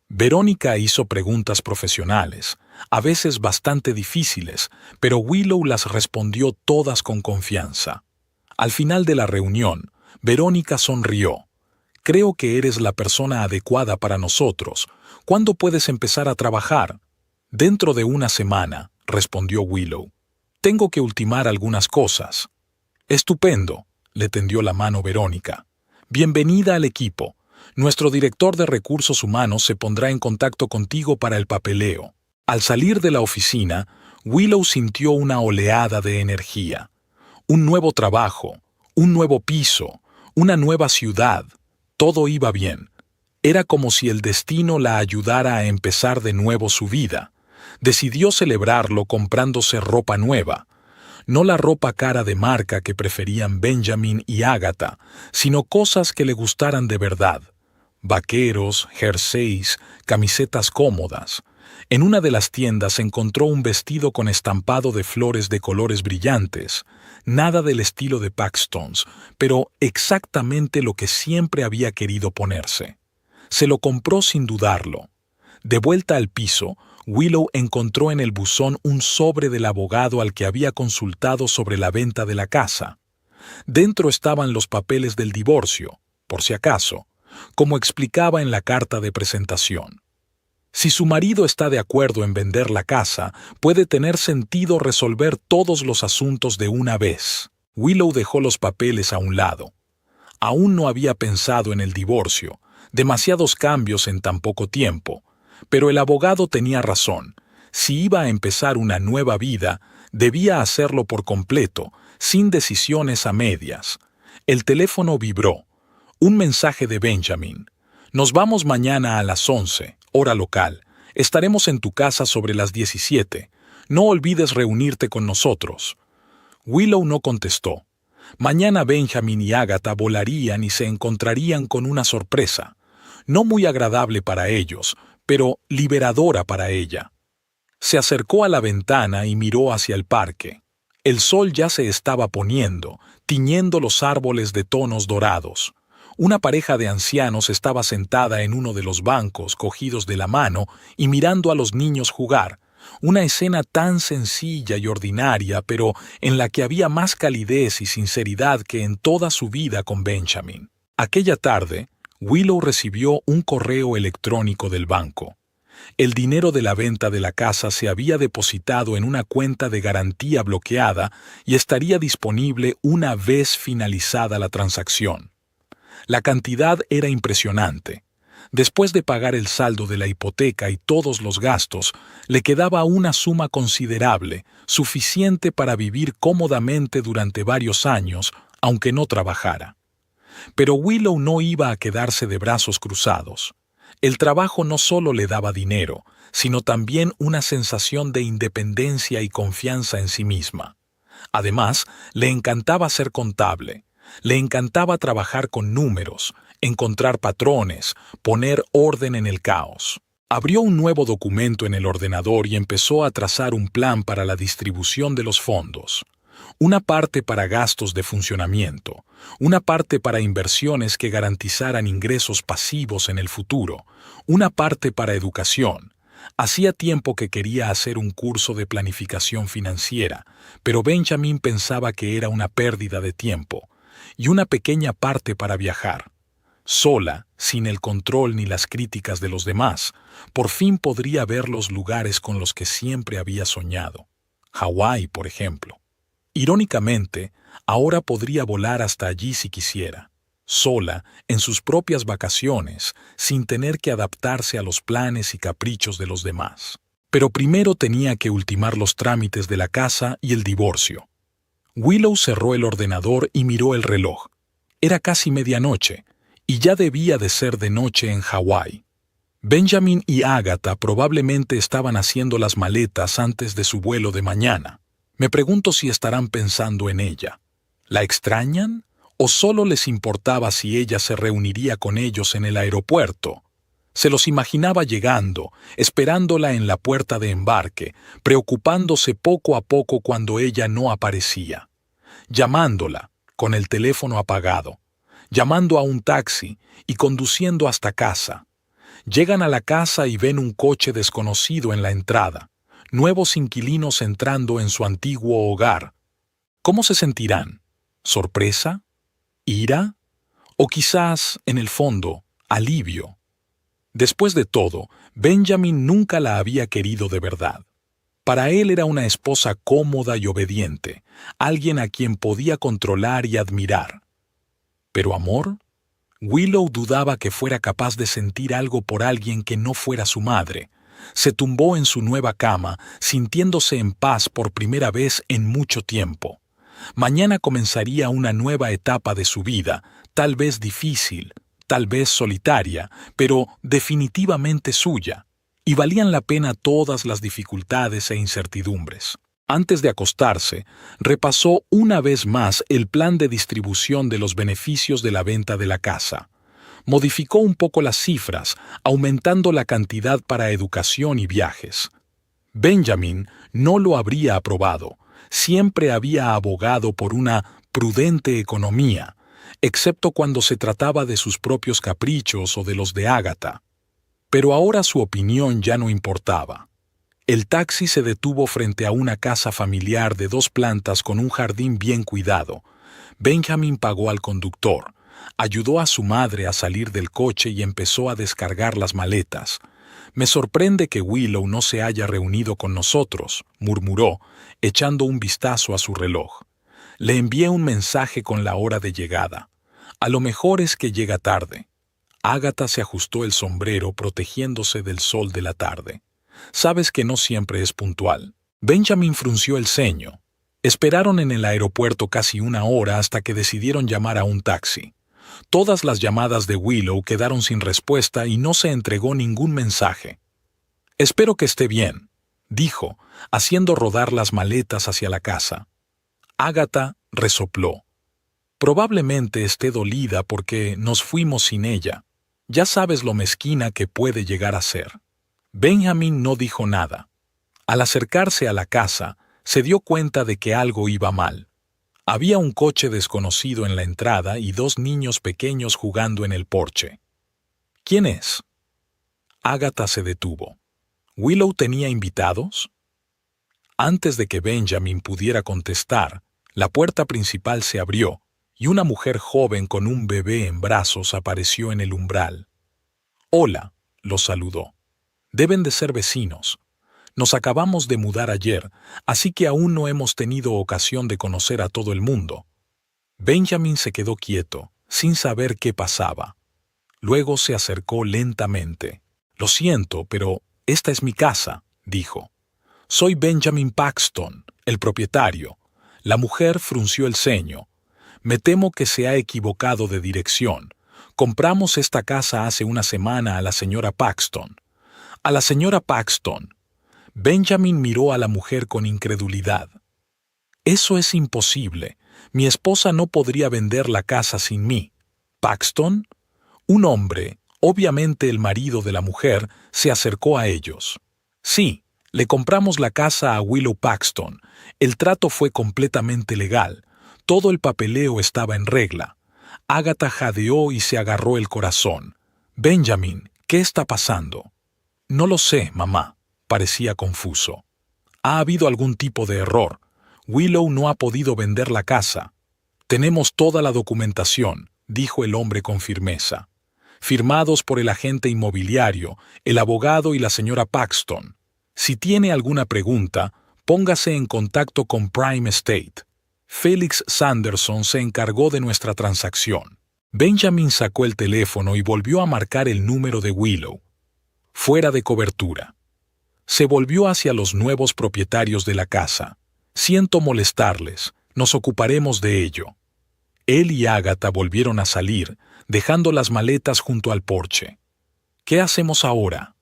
Verónica hizo preguntas profesionales, a veces bastante difíciles, pero Willow las respondió todas con confianza. Al final de la reunión, Verónica sonrió. Creo que eres la persona adecuada para nosotros. ¿Cuándo puedes empezar a trabajar? Dentro de 1 semana, respondió Willow. Tengo que ultimar algunas cosas. Estupendo, le tendió la mano Verónica. Bienvenida al equipo. Nuestro director de recursos humanos se pondrá en contacto contigo para el papeleo. Al salir de la oficina, Willow sintió una oleada de energía. Un nuevo trabajo, un nuevo piso, una nueva ciudad. Todo iba bien. Era como si el destino la ayudara a empezar de nuevo su vida. Decidió celebrarlo comprándose ropa nueva. No la ropa cara de marca que preferían Benjamin y Agatha, sino cosas que le gustaran de verdad. Vaqueros, jerseys, camisetas cómodas. En una de las tiendas encontró un vestido con estampado de flores de colores brillantes, nada del estilo de Paxton's, pero exactamente lo que siempre había querido ponerse. Se lo compró sin dudarlo. De vuelta al piso, Willow encontró en el buzón un sobre del abogado al que había consultado sobre la venta de la casa. Dentro estaban los papeles del divorcio, por si acaso, como explicaba en la carta de presentación. Si su marido está de acuerdo en vender la casa, puede tener sentido resolver todos los asuntos de una vez. Willow dejó los papeles a un lado. Aún no había pensado en el divorcio, demasiados cambios en tan poco tiempo, pero el abogado tenía razón. Si iba a empezar una nueva vida, debía hacerlo por completo, sin decisiones a medias. El teléfono vibró. Un mensaje de Benjamin. Nos vamos mañana a las 11, hora local. Estaremos en tu casa sobre las 17. No olvides reunirte con nosotros. Willow no contestó. Mañana Benjamin y Agatha volarían y se encontrarían con una sorpresa. No muy agradable para ellos, pero liberadora para ella. Se acercó a la ventana y miró hacia el parque. El sol ya se estaba poniendo, tiñendo los árboles de tonos dorados. Una pareja de ancianos estaba sentada en uno de los bancos, cogidos de la mano y mirando a los niños jugar. Una escena tan sencilla y ordinaria, pero en la que había más calidez y sinceridad que en toda su vida con Benjamin. Aquella tarde, Willow recibió un correo electrónico del banco. El dinero de la venta de la casa se había depositado en una cuenta de garantía bloqueada y estaría disponible una vez finalizada la transacción. La cantidad era impresionante. Después de pagar el saldo de la hipoteca y todos los gastos, le quedaba una suma considerable, suficiente para vivir cómodamente durante varios años, aunque no trabajara. Pero Willow no iba a quedarse de brazos cruzados. El trabajo no solo le daba dinero, sino también una sensación de independencia y confianza en sí misma. Además, le encantaba ser contable. Le encantaba trabajar con números, encontrar patrones, poner orden en el caos. Abrió un nuevo documento en el ordenador y empezó a trazar un plan para la distribución de los fondos. Una parte para gastos de funcionamiento, una parte para inversiones que garantizaran ingresos pasivos en el futuro, una parte para educación. Hacía tiempo que quería hacer un curso de planificación financiera, pero Benjamin pensaba que era una pérdida de tiempo, y una pequeña parte para viajar. Sola, sin el control ni las críticas de los demás, por fin podría ver los lugares con los que siempre había soñado. Hawái, por ejemplo. Irónicamente, ahora podría volar hasta allí si quisiera, sola, en sus propias vacaciones, sin tener que adaptarse a los planes y caprichos de los demás. Pero primero tenía que ultimar los trámites de la casa y el divorcio. Willow cerró el ordenador y miró el reloj. Era casi medianoche, y ya debía de ser de noche en Hawái. Benjamin y Agatha probablemente estaban haciendo las maletas antes de su vuelo de mañana. Me pregunto si estarán pensando en ella. ¿La extrañan? ¿O solo les importaba si ella se reuniría con ellos en el aeropuerto? Se los imaginaba llegando, esperándola en la puerta de embarque, preocupándose poco a poco cuando ella no aparecía. Llamándola, con el teléfono apagado. Llamando a un taxi y conduciendo hasta casa. Llegan a la casa y ven un coche desconocido en la entrada. Nuevos inquilinos entrando en su antiguo hogar. ¿Cómo se sentirán? ¿Sorpresa? ¿Ira? ¿O quizás, en el fondo, alivio? Después de todo, Benjamin nunca la había querido de verdad. Para él era una esposa cómoda y obediente, alguien a quien podía controlar y admirar. ¿Pero amor? Willow dudaba que fuera capaz de sentir algo por alguien que no fuera su madre. Se tumbó en su nueva cama, sintiéndose en paz por primera vez en mucho tiempo. Mañana comenzaría una nueva etapa de su vida, tal vez difícil, tal vez solitaria, pero definitivamente suya, y valían la pena todas las dificultades e incertidumbres. Antes de acostarse, repasó una vez más el plan de distribución de los beneficios de la venta de la casa. Modificó un poco las cifras, aumentando la cantidad para educación y viajes. Benjamin no lo habría aprobado. Siempre había abogado por una prudente economía, excepto cuando se trataba de sus propios caprichos o de los de Agatha. Pero ahora su opinión ya no importaba. El taxi se detuvo frente a una casa familiar de 2 plantas con un jardín bien cuidado. Benjamin pagó al conductor, ayudó a su madre a salir del coche y empezó a descargar las maletas. «Me sorprende que Willow no se haya reunido con nosotros», murmuró, echando un vistazo a su reloj. «Le envié un mensaje con la hora de llegada. A lo mejor es que llega tarde». Agatha se ajustó el sombrero protegiéndose del sol de la tarde. «Sabes que no siempre es puntual». Benjamin frunció el ceño. Esperaron en el aeropuerto casi 1 hora hasta que decidieron llamar a un taxi. Todas las llamadas de Willow quedaron sin respuesta y no se entregó ningún mensaje. «Espero que esté bien», dijo, haciendo rodar las maletas hacia la casa. Agatha resopló. «Probablemente esté dolida porque nos fuimos sin ella. Ya sabes lo mezquina que puede llegar a ser». Benjamin no dijo nada. Al acercarse a la casa, se dio cuenta de que algo iba mal. Había un coche desconocido en la entrada y 2 niños pequeños jugando en el porche. «¿Quién es?» Agatha se detuvo. ¿Willow tenía invitados? Antes de que Benjamin pudiera contestar, la puerta principal se abrió y una mujer joven con un bebé en brazos apareció en el umbral. «Hola», los saludó. «Deben de ser vecinos. Nos acabamos de mudar ayer, así que aún no hemos tenido ocasión de conocer a todo el mundo». Benjamin se quedó quieto, sin saber qué pasaba. Luego se acercó lentamente. «Lo siento, pero esta es mi casa», dijo. «Soy Benjamin Paxton, el propietario». La mujer frunció el ceño. «Me temo que se ha equivocado de dirección. Compramos esta casa hace 1 semana a la señora Paxton». «¿A la señora Paxton?» Benjamin miró a la mujer con incredulidad. «Eso es imposible. Mi esposa no podría vender la casa sin mí». «¿Paxton?» Un hombre, obviamente el marido de la mujer, se acercó a ellos. «Sí, le compramos la casa a Willow Paxton. El trato fue completamente legal. Todo el papeleo estaba en regla». Agatha jadeó y se agarró el corazón. «Benjamin, ¿qué está pasando?» «No lo sé, mamá», parecía confuso. «Ha habido algún tipo de error. Willow no ha podido vender la casa». «Tenemos toda la documentación», dijo el hombre con firmeza. «Firmados por el agente inmobiliario, el abogado y la señora Paxton. Si tiene alguna pregunta, póngase en contacto con Prime Estate. Felix Sanderson se encargó de nuestra transacción». Benjamin sacó el teléfono y volvió a marcar el número de Willow. Fuera de cobertura. Se volvió hacia los nuevos propietarios de la casa. «Siento molestarles, nos ocuparemos de ello». Él y Agatha volvieron a salir, dejando las maletas junto al porche. «¿Qué hacemos ahora?»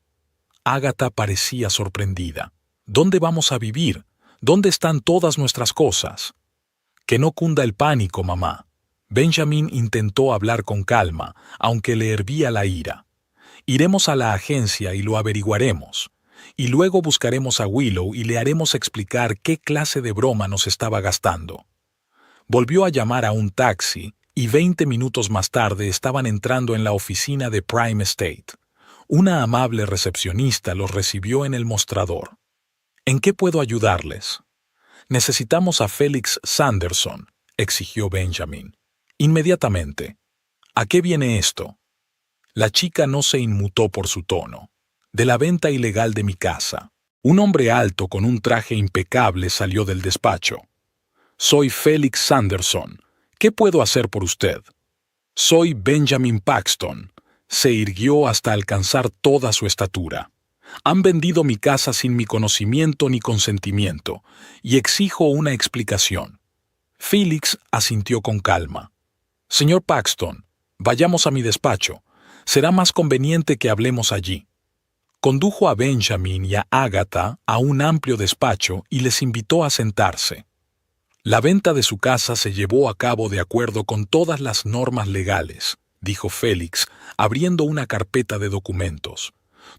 Agatha parecía sorprendida. «¿Dónde vamos a vivir? ¿Dónde están todas nuestras cosas?» «Que no cunda el pánico, mamá». Benjamin intentó hablar con calma, aunque le hervía la ira. «Iremos a la agencia y lo averiguaremos. Y luego buscaremos a Willow y le haremos explicar qué clase de broma nos estaba gastando». Volvió a llamar a un taxi y 20 minutos más tarde estaban entrando en la oficina de Prime Estate. Una amable recepcionista los recibió en el mostrador. «¿En qué puedo ayudarles?» «Necesitamos a Felix Sanderson», exigió Benjamin. «Inmediatamente». «¿A qué viene esto?» La chica no se inmutó por su tono. «De la venta ilegal de mi casa». Un hombre alto con un traje impecable salió del despacho. «Soy Felix Sanderson. ¿Qué puedo hacer por usted?» «Soy Benjamin Paxton». Se irguió hasta alcanzar toda su estatura. «Han vendido mi casa sin mi conocimiento ni consentimiento, y exijo una explicación». Felix asintió con calma. «Señor Paxton, vayamos a mi despacho. Será más conveniente que hablemos allí». Condujo a Benjamin y a Agatha a un amplio despacho y les invitó a sentarse. La venta de su casa se llevó a cabo de acuerdo con todas las normas legales, dijo Félix, abriendo una carpeta de documentos.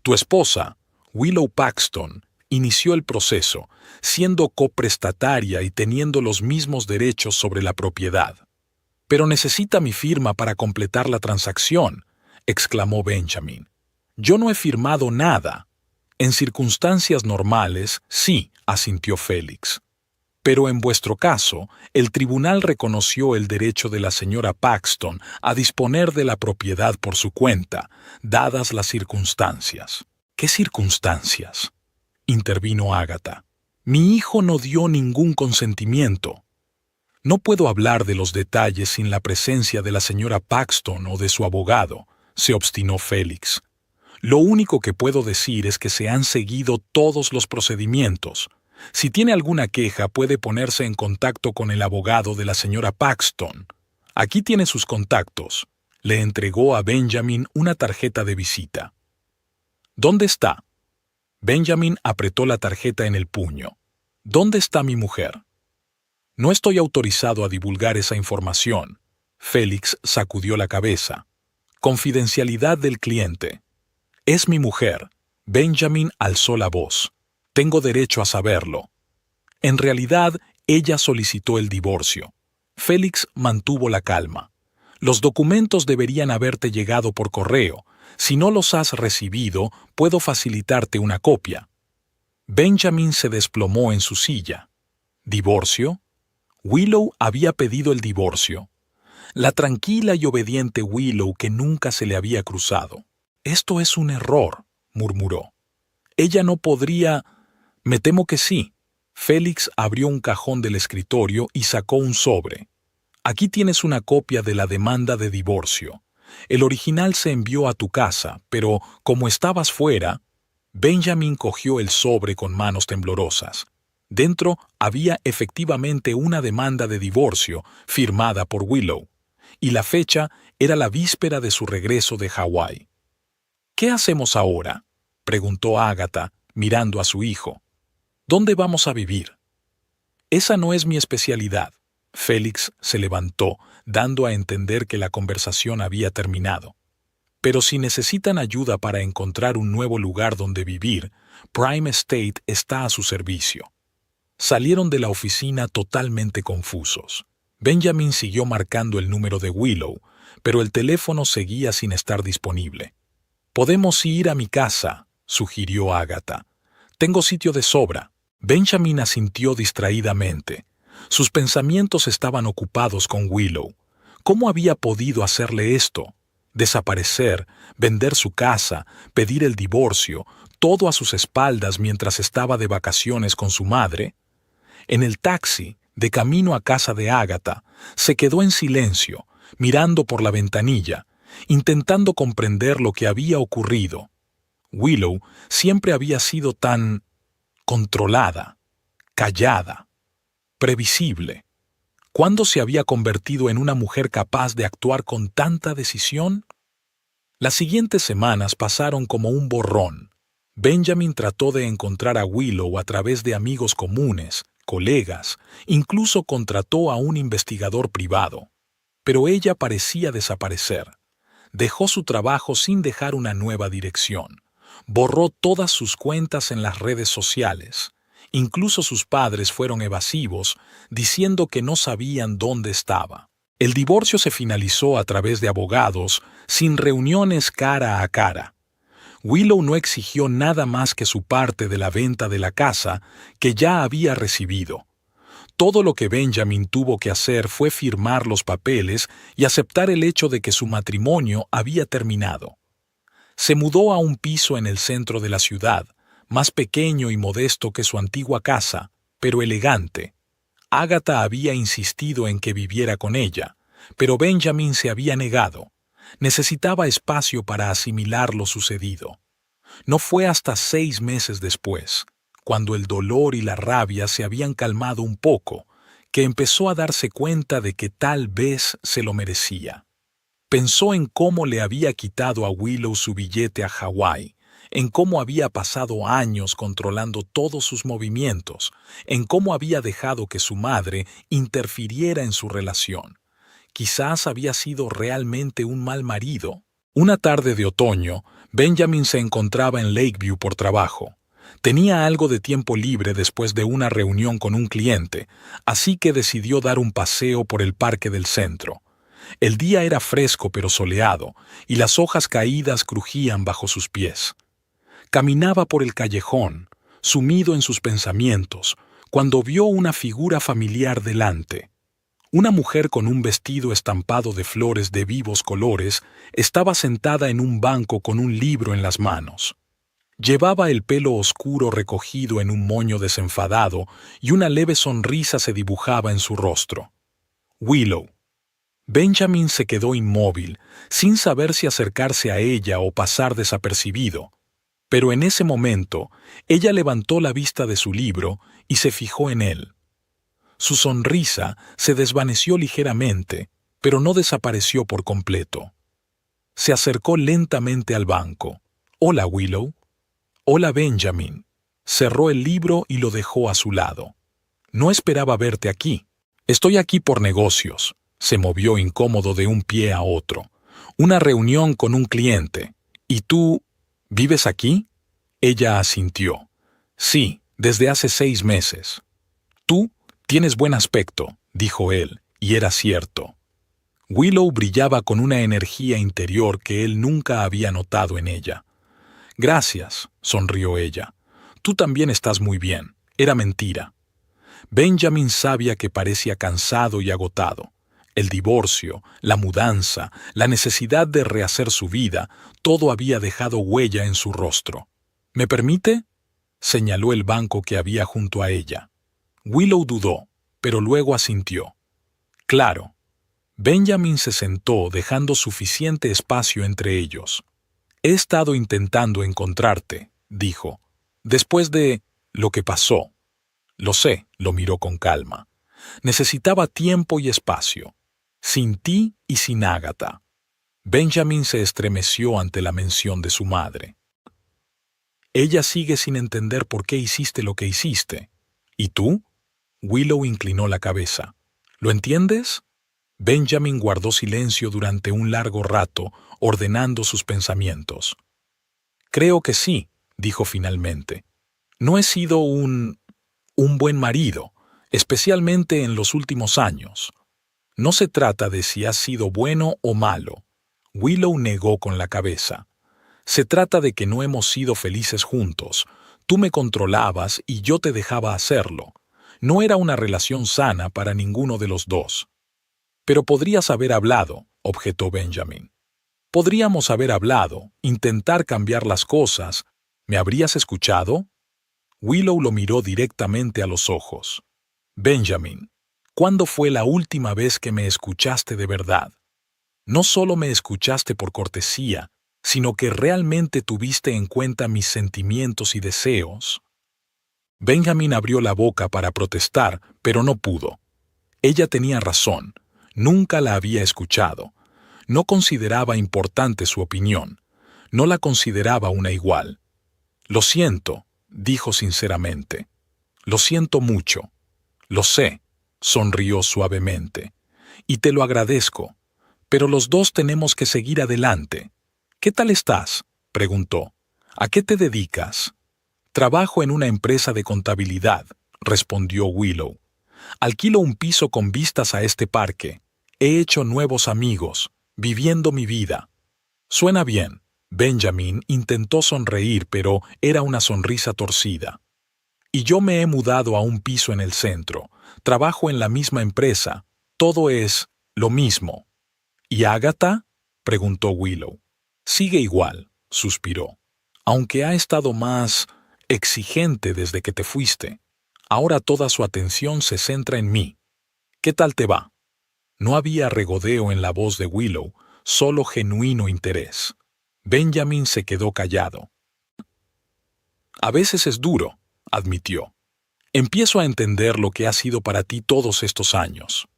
Tu esposa, Willow Paxton, inició el proceso, siendo coprestataria y teniendo los mismos derechos sobre la propiedad. Pero necesita mi firma para completar la transacción, exclamó Benjamin. Yo no he firmado nada. En circunstancias normales, sí, asintió Félix. Pero en vuestro caso, el tribunal reconoció el derecho de la señora Paxton a disponer de la propiedad por su cuenta, dadas las circunstancias. ¿Qué circunstancias?, intervino Agatha. Mi hijo no dio ningún consentimiento. No puedo hablar de los detalles sin la presencia de la señora Paxton o de su abogado, se obstinó Félix. Lo único que puedo decir es que se han seguido todos los procedimientos. Si tiene alguna queja, puede ponerse en contacto con el abogado de la señora Paxton. Aquí tiene sus contactos. Le entregó a Benjamin una tarjeta de visita. ¿Dónde está? Benjamin apretó la tarjeta en el puño. ¿Dónde está mi mujer? No estoy autorizado a divulgar esa información. Félix sacudió la cabeza. Confidencialidad del cliente. Es mi mujer. Benjamin alzó la voz. Tengo derecho a saberlo. En realidad, ella solicitó el divorcio. Félix mantuvo la calma. Los documentos deberían haberte llegado por correo. Si no los has recibido, puedo facilitarte una copia. Benjamin se desplomó en su silla. ¿Divorcio? Willow había pedido el divorcio. La tranquila y obediente Willow que nunca se le había cruzado. Esto es un error, murmuró. Ella no podría... Me temo que sí. Félix abrió un cajón del escritorio y sacó un sobre. Aquí tienes una copia de la demanda de divorcio. El original se envió a tu casa, pero como estabas fuera... Benjamin cogió el sobre con manos temblorosas. Dentro había efectivamente una demanda de divorcio firmada por Willow, y la fecha era la víspera de su regreso de Hawái. ¿Qué hacemos ahora?, preguntó Agatha, mirando a su hijo. ¿Dónde vamos a vivir? Esa no es mi especialidad. Félix se levantó, dando a entender que la conversación había terminado. Pero si necesitan ayuda para encontrar un nuevo lugar donde vivir, Prime Estate está a su servicio. Salieron de la oficina totalmente confusos. Benjamin siguió marcando el número de Willow, pero el teléfono seguía sin estar disponible. «Podemos ir a mi casa», sugirió Agatha. «Tengo sitio de sobra». Benjamin asintió distraídamente. Sus pensamientos estaban ocupados con Willow. ¿Cómo había podido hacerle esto? Desaparecer, vender su casa, pedir el divorcio, todo a sus espaldas mientras estaba de vacaciones con su madre. En el taxi, de camino a casa de Agatha, se quedó en silencio, mirando por la ventanilla, intentando comprender lo que había ocurrido. Willow siempre había sido tan controlada, callada, previsible. ¿Cuándo se había convertido en una mujer capaz de actuar con tanta decisión? Las siguientes semanas pasaron como un borrón. Benjamin trató de encontrar a Willow a través de amigos comunes, colegas, incluso contrató a un investigador privado. Pero ella parecía desaparecer. Dejó su trabajo sin dejar una nueva dirección. Borró todas sus cuentas en las redes sociales. Incluso sus padres fueron evasivos, diciendo que no sabían dónde estaba. El divorcio se finalizó a través de abogados, sin reuniones cara a cara. Willow no exigió nada más que su parte de la venta de la casa, que ya había recibido. Todo lo que Benjamin tuvo que hacer fue firmar los papeles y aceptar el hecho de que su matrimonio había terminado. Se mudó a un piso en el centro de la ciudad, más pequeño y modesto que su antigua casa, pero elegante. Agatha había insistido en que viviera con ella, pero Benjamin se había negado. Necesitaba espacio para asimilar lo sucedido. No fue hasta 6 meses después, cuando el dolor y la rabia se habían calmado un poco, que empezó a darse cuenta de que tal vez se lo merecía. Pensó en cómo le había quitado a Willow su billete a Hawái, en cómo había pasado años controlando todos sus movimientos, en cómo había dejado que su madre interfiriera en su relación. Quizás había sido realmente un mal marido. Una tarde de otoño, Benjamin se encontraba en Lakeview por trabajo. Tenía algo de tiempo libre después de una reunión con un cliente, así que decidió dar un paseo por el parque del centro. El día era fresco pero soleado, y las hojas caídas crujían bajo sus pies. Caminaba por el callejón, sumido en sus pensamientos, cuando vio una figura familiar delante. Una mujer con un vestido estampado de flores de vivos colores estaba sentada en un banco con un libro en las manos. Llevaba el pelo oscuro recogido en un moño desenfadado y una leve sonrisa se dibujaba en su rostro. Willow. Benjamin se quedó inmóvil, sin saber si acercarse a ella o pasar desapercibido. Pero en ese momento, ella levantó la vista de su libro y se fijó en él. Su sonrisa se desvaneció ligeramente, pero no desapareció por completo. Se acercó lentamente al banco. «Hola, Willow». «Hola, Benjamin». Cerró el libro y lo dejó a su lado. «No esperaba verte aquí. Estoy aquí por negocios». Se movió incómodo de un pie a otro. «Una reunión con un cliente. ¿Y tú, vives aquí?» Ella asintió. «Sí, desde hace 6 meses». «Tú tienes buen aspecto», dijo él, y era cierto. Willow brillaba con una energía interior que él nunca había notado en ella. «Gracias», sonrió ella. «Tú también estás muy bien». Era mentira. Benjamin sabía que parecía cansado y agotado. El divorcio, la mudanza, la necesidad de rehacer su vida, todo había dejado huella en su rostro. «¿Me permite?», señaló el banco que había junto a ella. Willow dudó, pero luego asintió. «Claro». Benjamin se sentó, dejando suficiente espacio entre ellos. «He estado intentando encontrarte», dijo, «después de lo que pasó». «Lo sé», lo miró con calma. «Necesitaba tiempo y espacio. Sin ti y sin Agatha». Benjamin se estremeció ante la mención de su madre. «Ella sigue sin entender por qué hiciste lo que hiciste. ¿Y tú?». Willow inclinó la cabeza. «¿Lo entiendes?». Benjamin guardó silencio durante un largo rato, ordenando sus pensamientos. «Creo que sí», dijo finalmente. «No he sido un buen marido, especialmente en los últimos años. No se trata de si has sido bueno o malo». Willow negó con la cabeza. «Se trata de que no hemos sido felices juntos. Tú me controlabas y yo te dejaba hacerlo. No era una relación sana para ninguno de los dos». «Pero podrías haber hablado», objetó Benjamin. «Podríamos haber hablado, intentar cambiar las cosas. ¿Me habrías escuchado?». Willow lo miró directamente a los ojos. «Benjamin, ¿cuándo fue la última vez que me escuchaste de verdad? No solo me escuchaste por cortesía, sino que realmente tuviste en cuenta mis sentimientos y deseos». Benjamin abrió la boca para protestar, pero no pudo. Ella tenía razón. Nunca la había escuchado. No consideraba importante su opinión. No la consideraba una igual. «Lo siento», dijo sinceramente. «Lo siento mucho». «Lo sé», sonrió suavemente. «Y te lo agradezco. Pero los dos tenemos que seguir adelante». «¿Qué tal estás?», preguntó. «¿A qué te dedicas?». «Trabajo en una empresa de contabilidad», respondió Willow. «Alquilo un piso con vistas a este parque. He hecho nuevos amigos, viviendo mi vida». «Suena bien». Benjamin intentó sonreír, pero era una sonrisa torcida. «Y yo me he mudado a un piso en el centro. Trabajo en la misma empresa. Todo es lo mismo». «¿Y Agatha?», preguntó Willow. «Sigue igual», suspiró. «Aunque ha estado más exigente desde que te fuiste. Ahora toda su atención se centra en mí. ¿Qué tal te va?». No había regodeo en la voz de Willow, solo genuino interés. Benjamin se quedó callado. «A veces es duro», admitió. «Empiezo a entender lo que ha sido para ti todos estos años».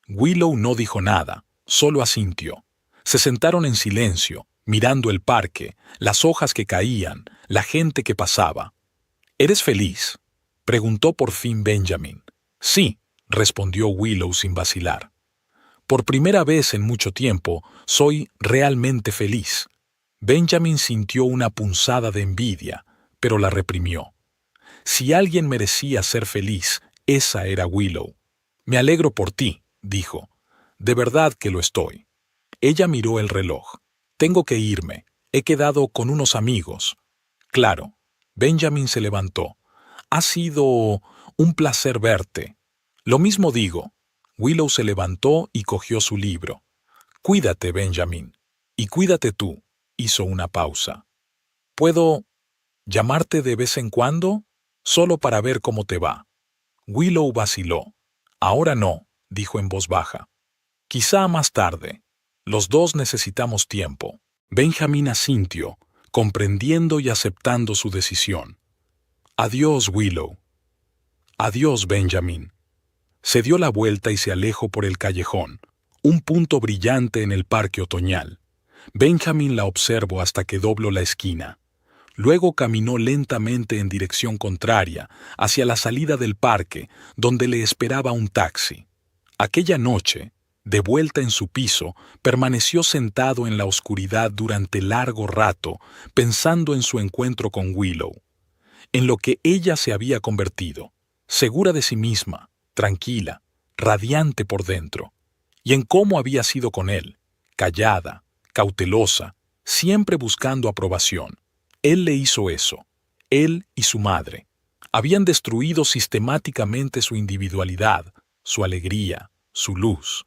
Willow no dijo nada, solo asintió. Se sentaron en silencio, mirando el parque, las hojas que caían, la gente que pasaba. ¿Eres feliz?, preguntó por fin Benjamin. Sí, respondió Willow sin vacilar. Por primera vez en mucho tiempo, soy realmente feliz. Benjamin sintió una punzada de envidia, pero la reprimió. Si alguien merecía ser feliz, esa era Willow. Me alegro por ti, dijo. De verdad que lo estoy. Ella miró el reloj. Tengo que irme. He quedado con unos amigos. Claro. Benjamin se levantó. Ha sido un placer verte. Lo mismo digo. Willow se levantó y cogió su libro. Cuídate, Benjamin. Y cuídate tú. Hizo una pausa. ¿Puedo llamarte de vez en cuando? Solo para ver cómo te va. Willow vaciló. Ahora no, dijo en voz baja. Quizá más tarde. Los dos necesitamos tiempo. Benjamin asintió, comprendiendo y aceptando su decisión. Adiós, Willow. Adiós, Benjamin. Se dio la vuelta y se alejó por el callejón, un punto brillante en el parque otoñal. Benjamin la observó hasta que dobló la esquina. Luego caminó lentamente en dirección contraria, hacia la salida del parque, donde le esperaba un taxi. Aquella noche, de vuelta en su piso, permaneció sentado en la oscuridad durante largo rato, pensando en su encuentro con Willow, en lo que ella se había convertido, segura de sí misma, tranquila, radiante por dentro, y en cómo había sido con él, callada, cautelosa, siempre buscando aprobación. Él le hizo eso. Él y su madre habían destruido sistemáticamente su individualidad, su alegría, su luz.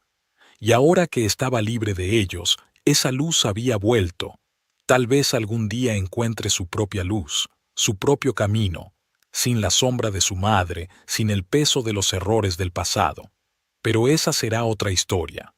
Y ahora que estaba libre de ellos, esa luz había vuelto. Tal vez algún día encuentre su propia luz, su propio camino, sin la sombra de su madre, sin el peso de los errores del pasado. Pero esa será otra historia.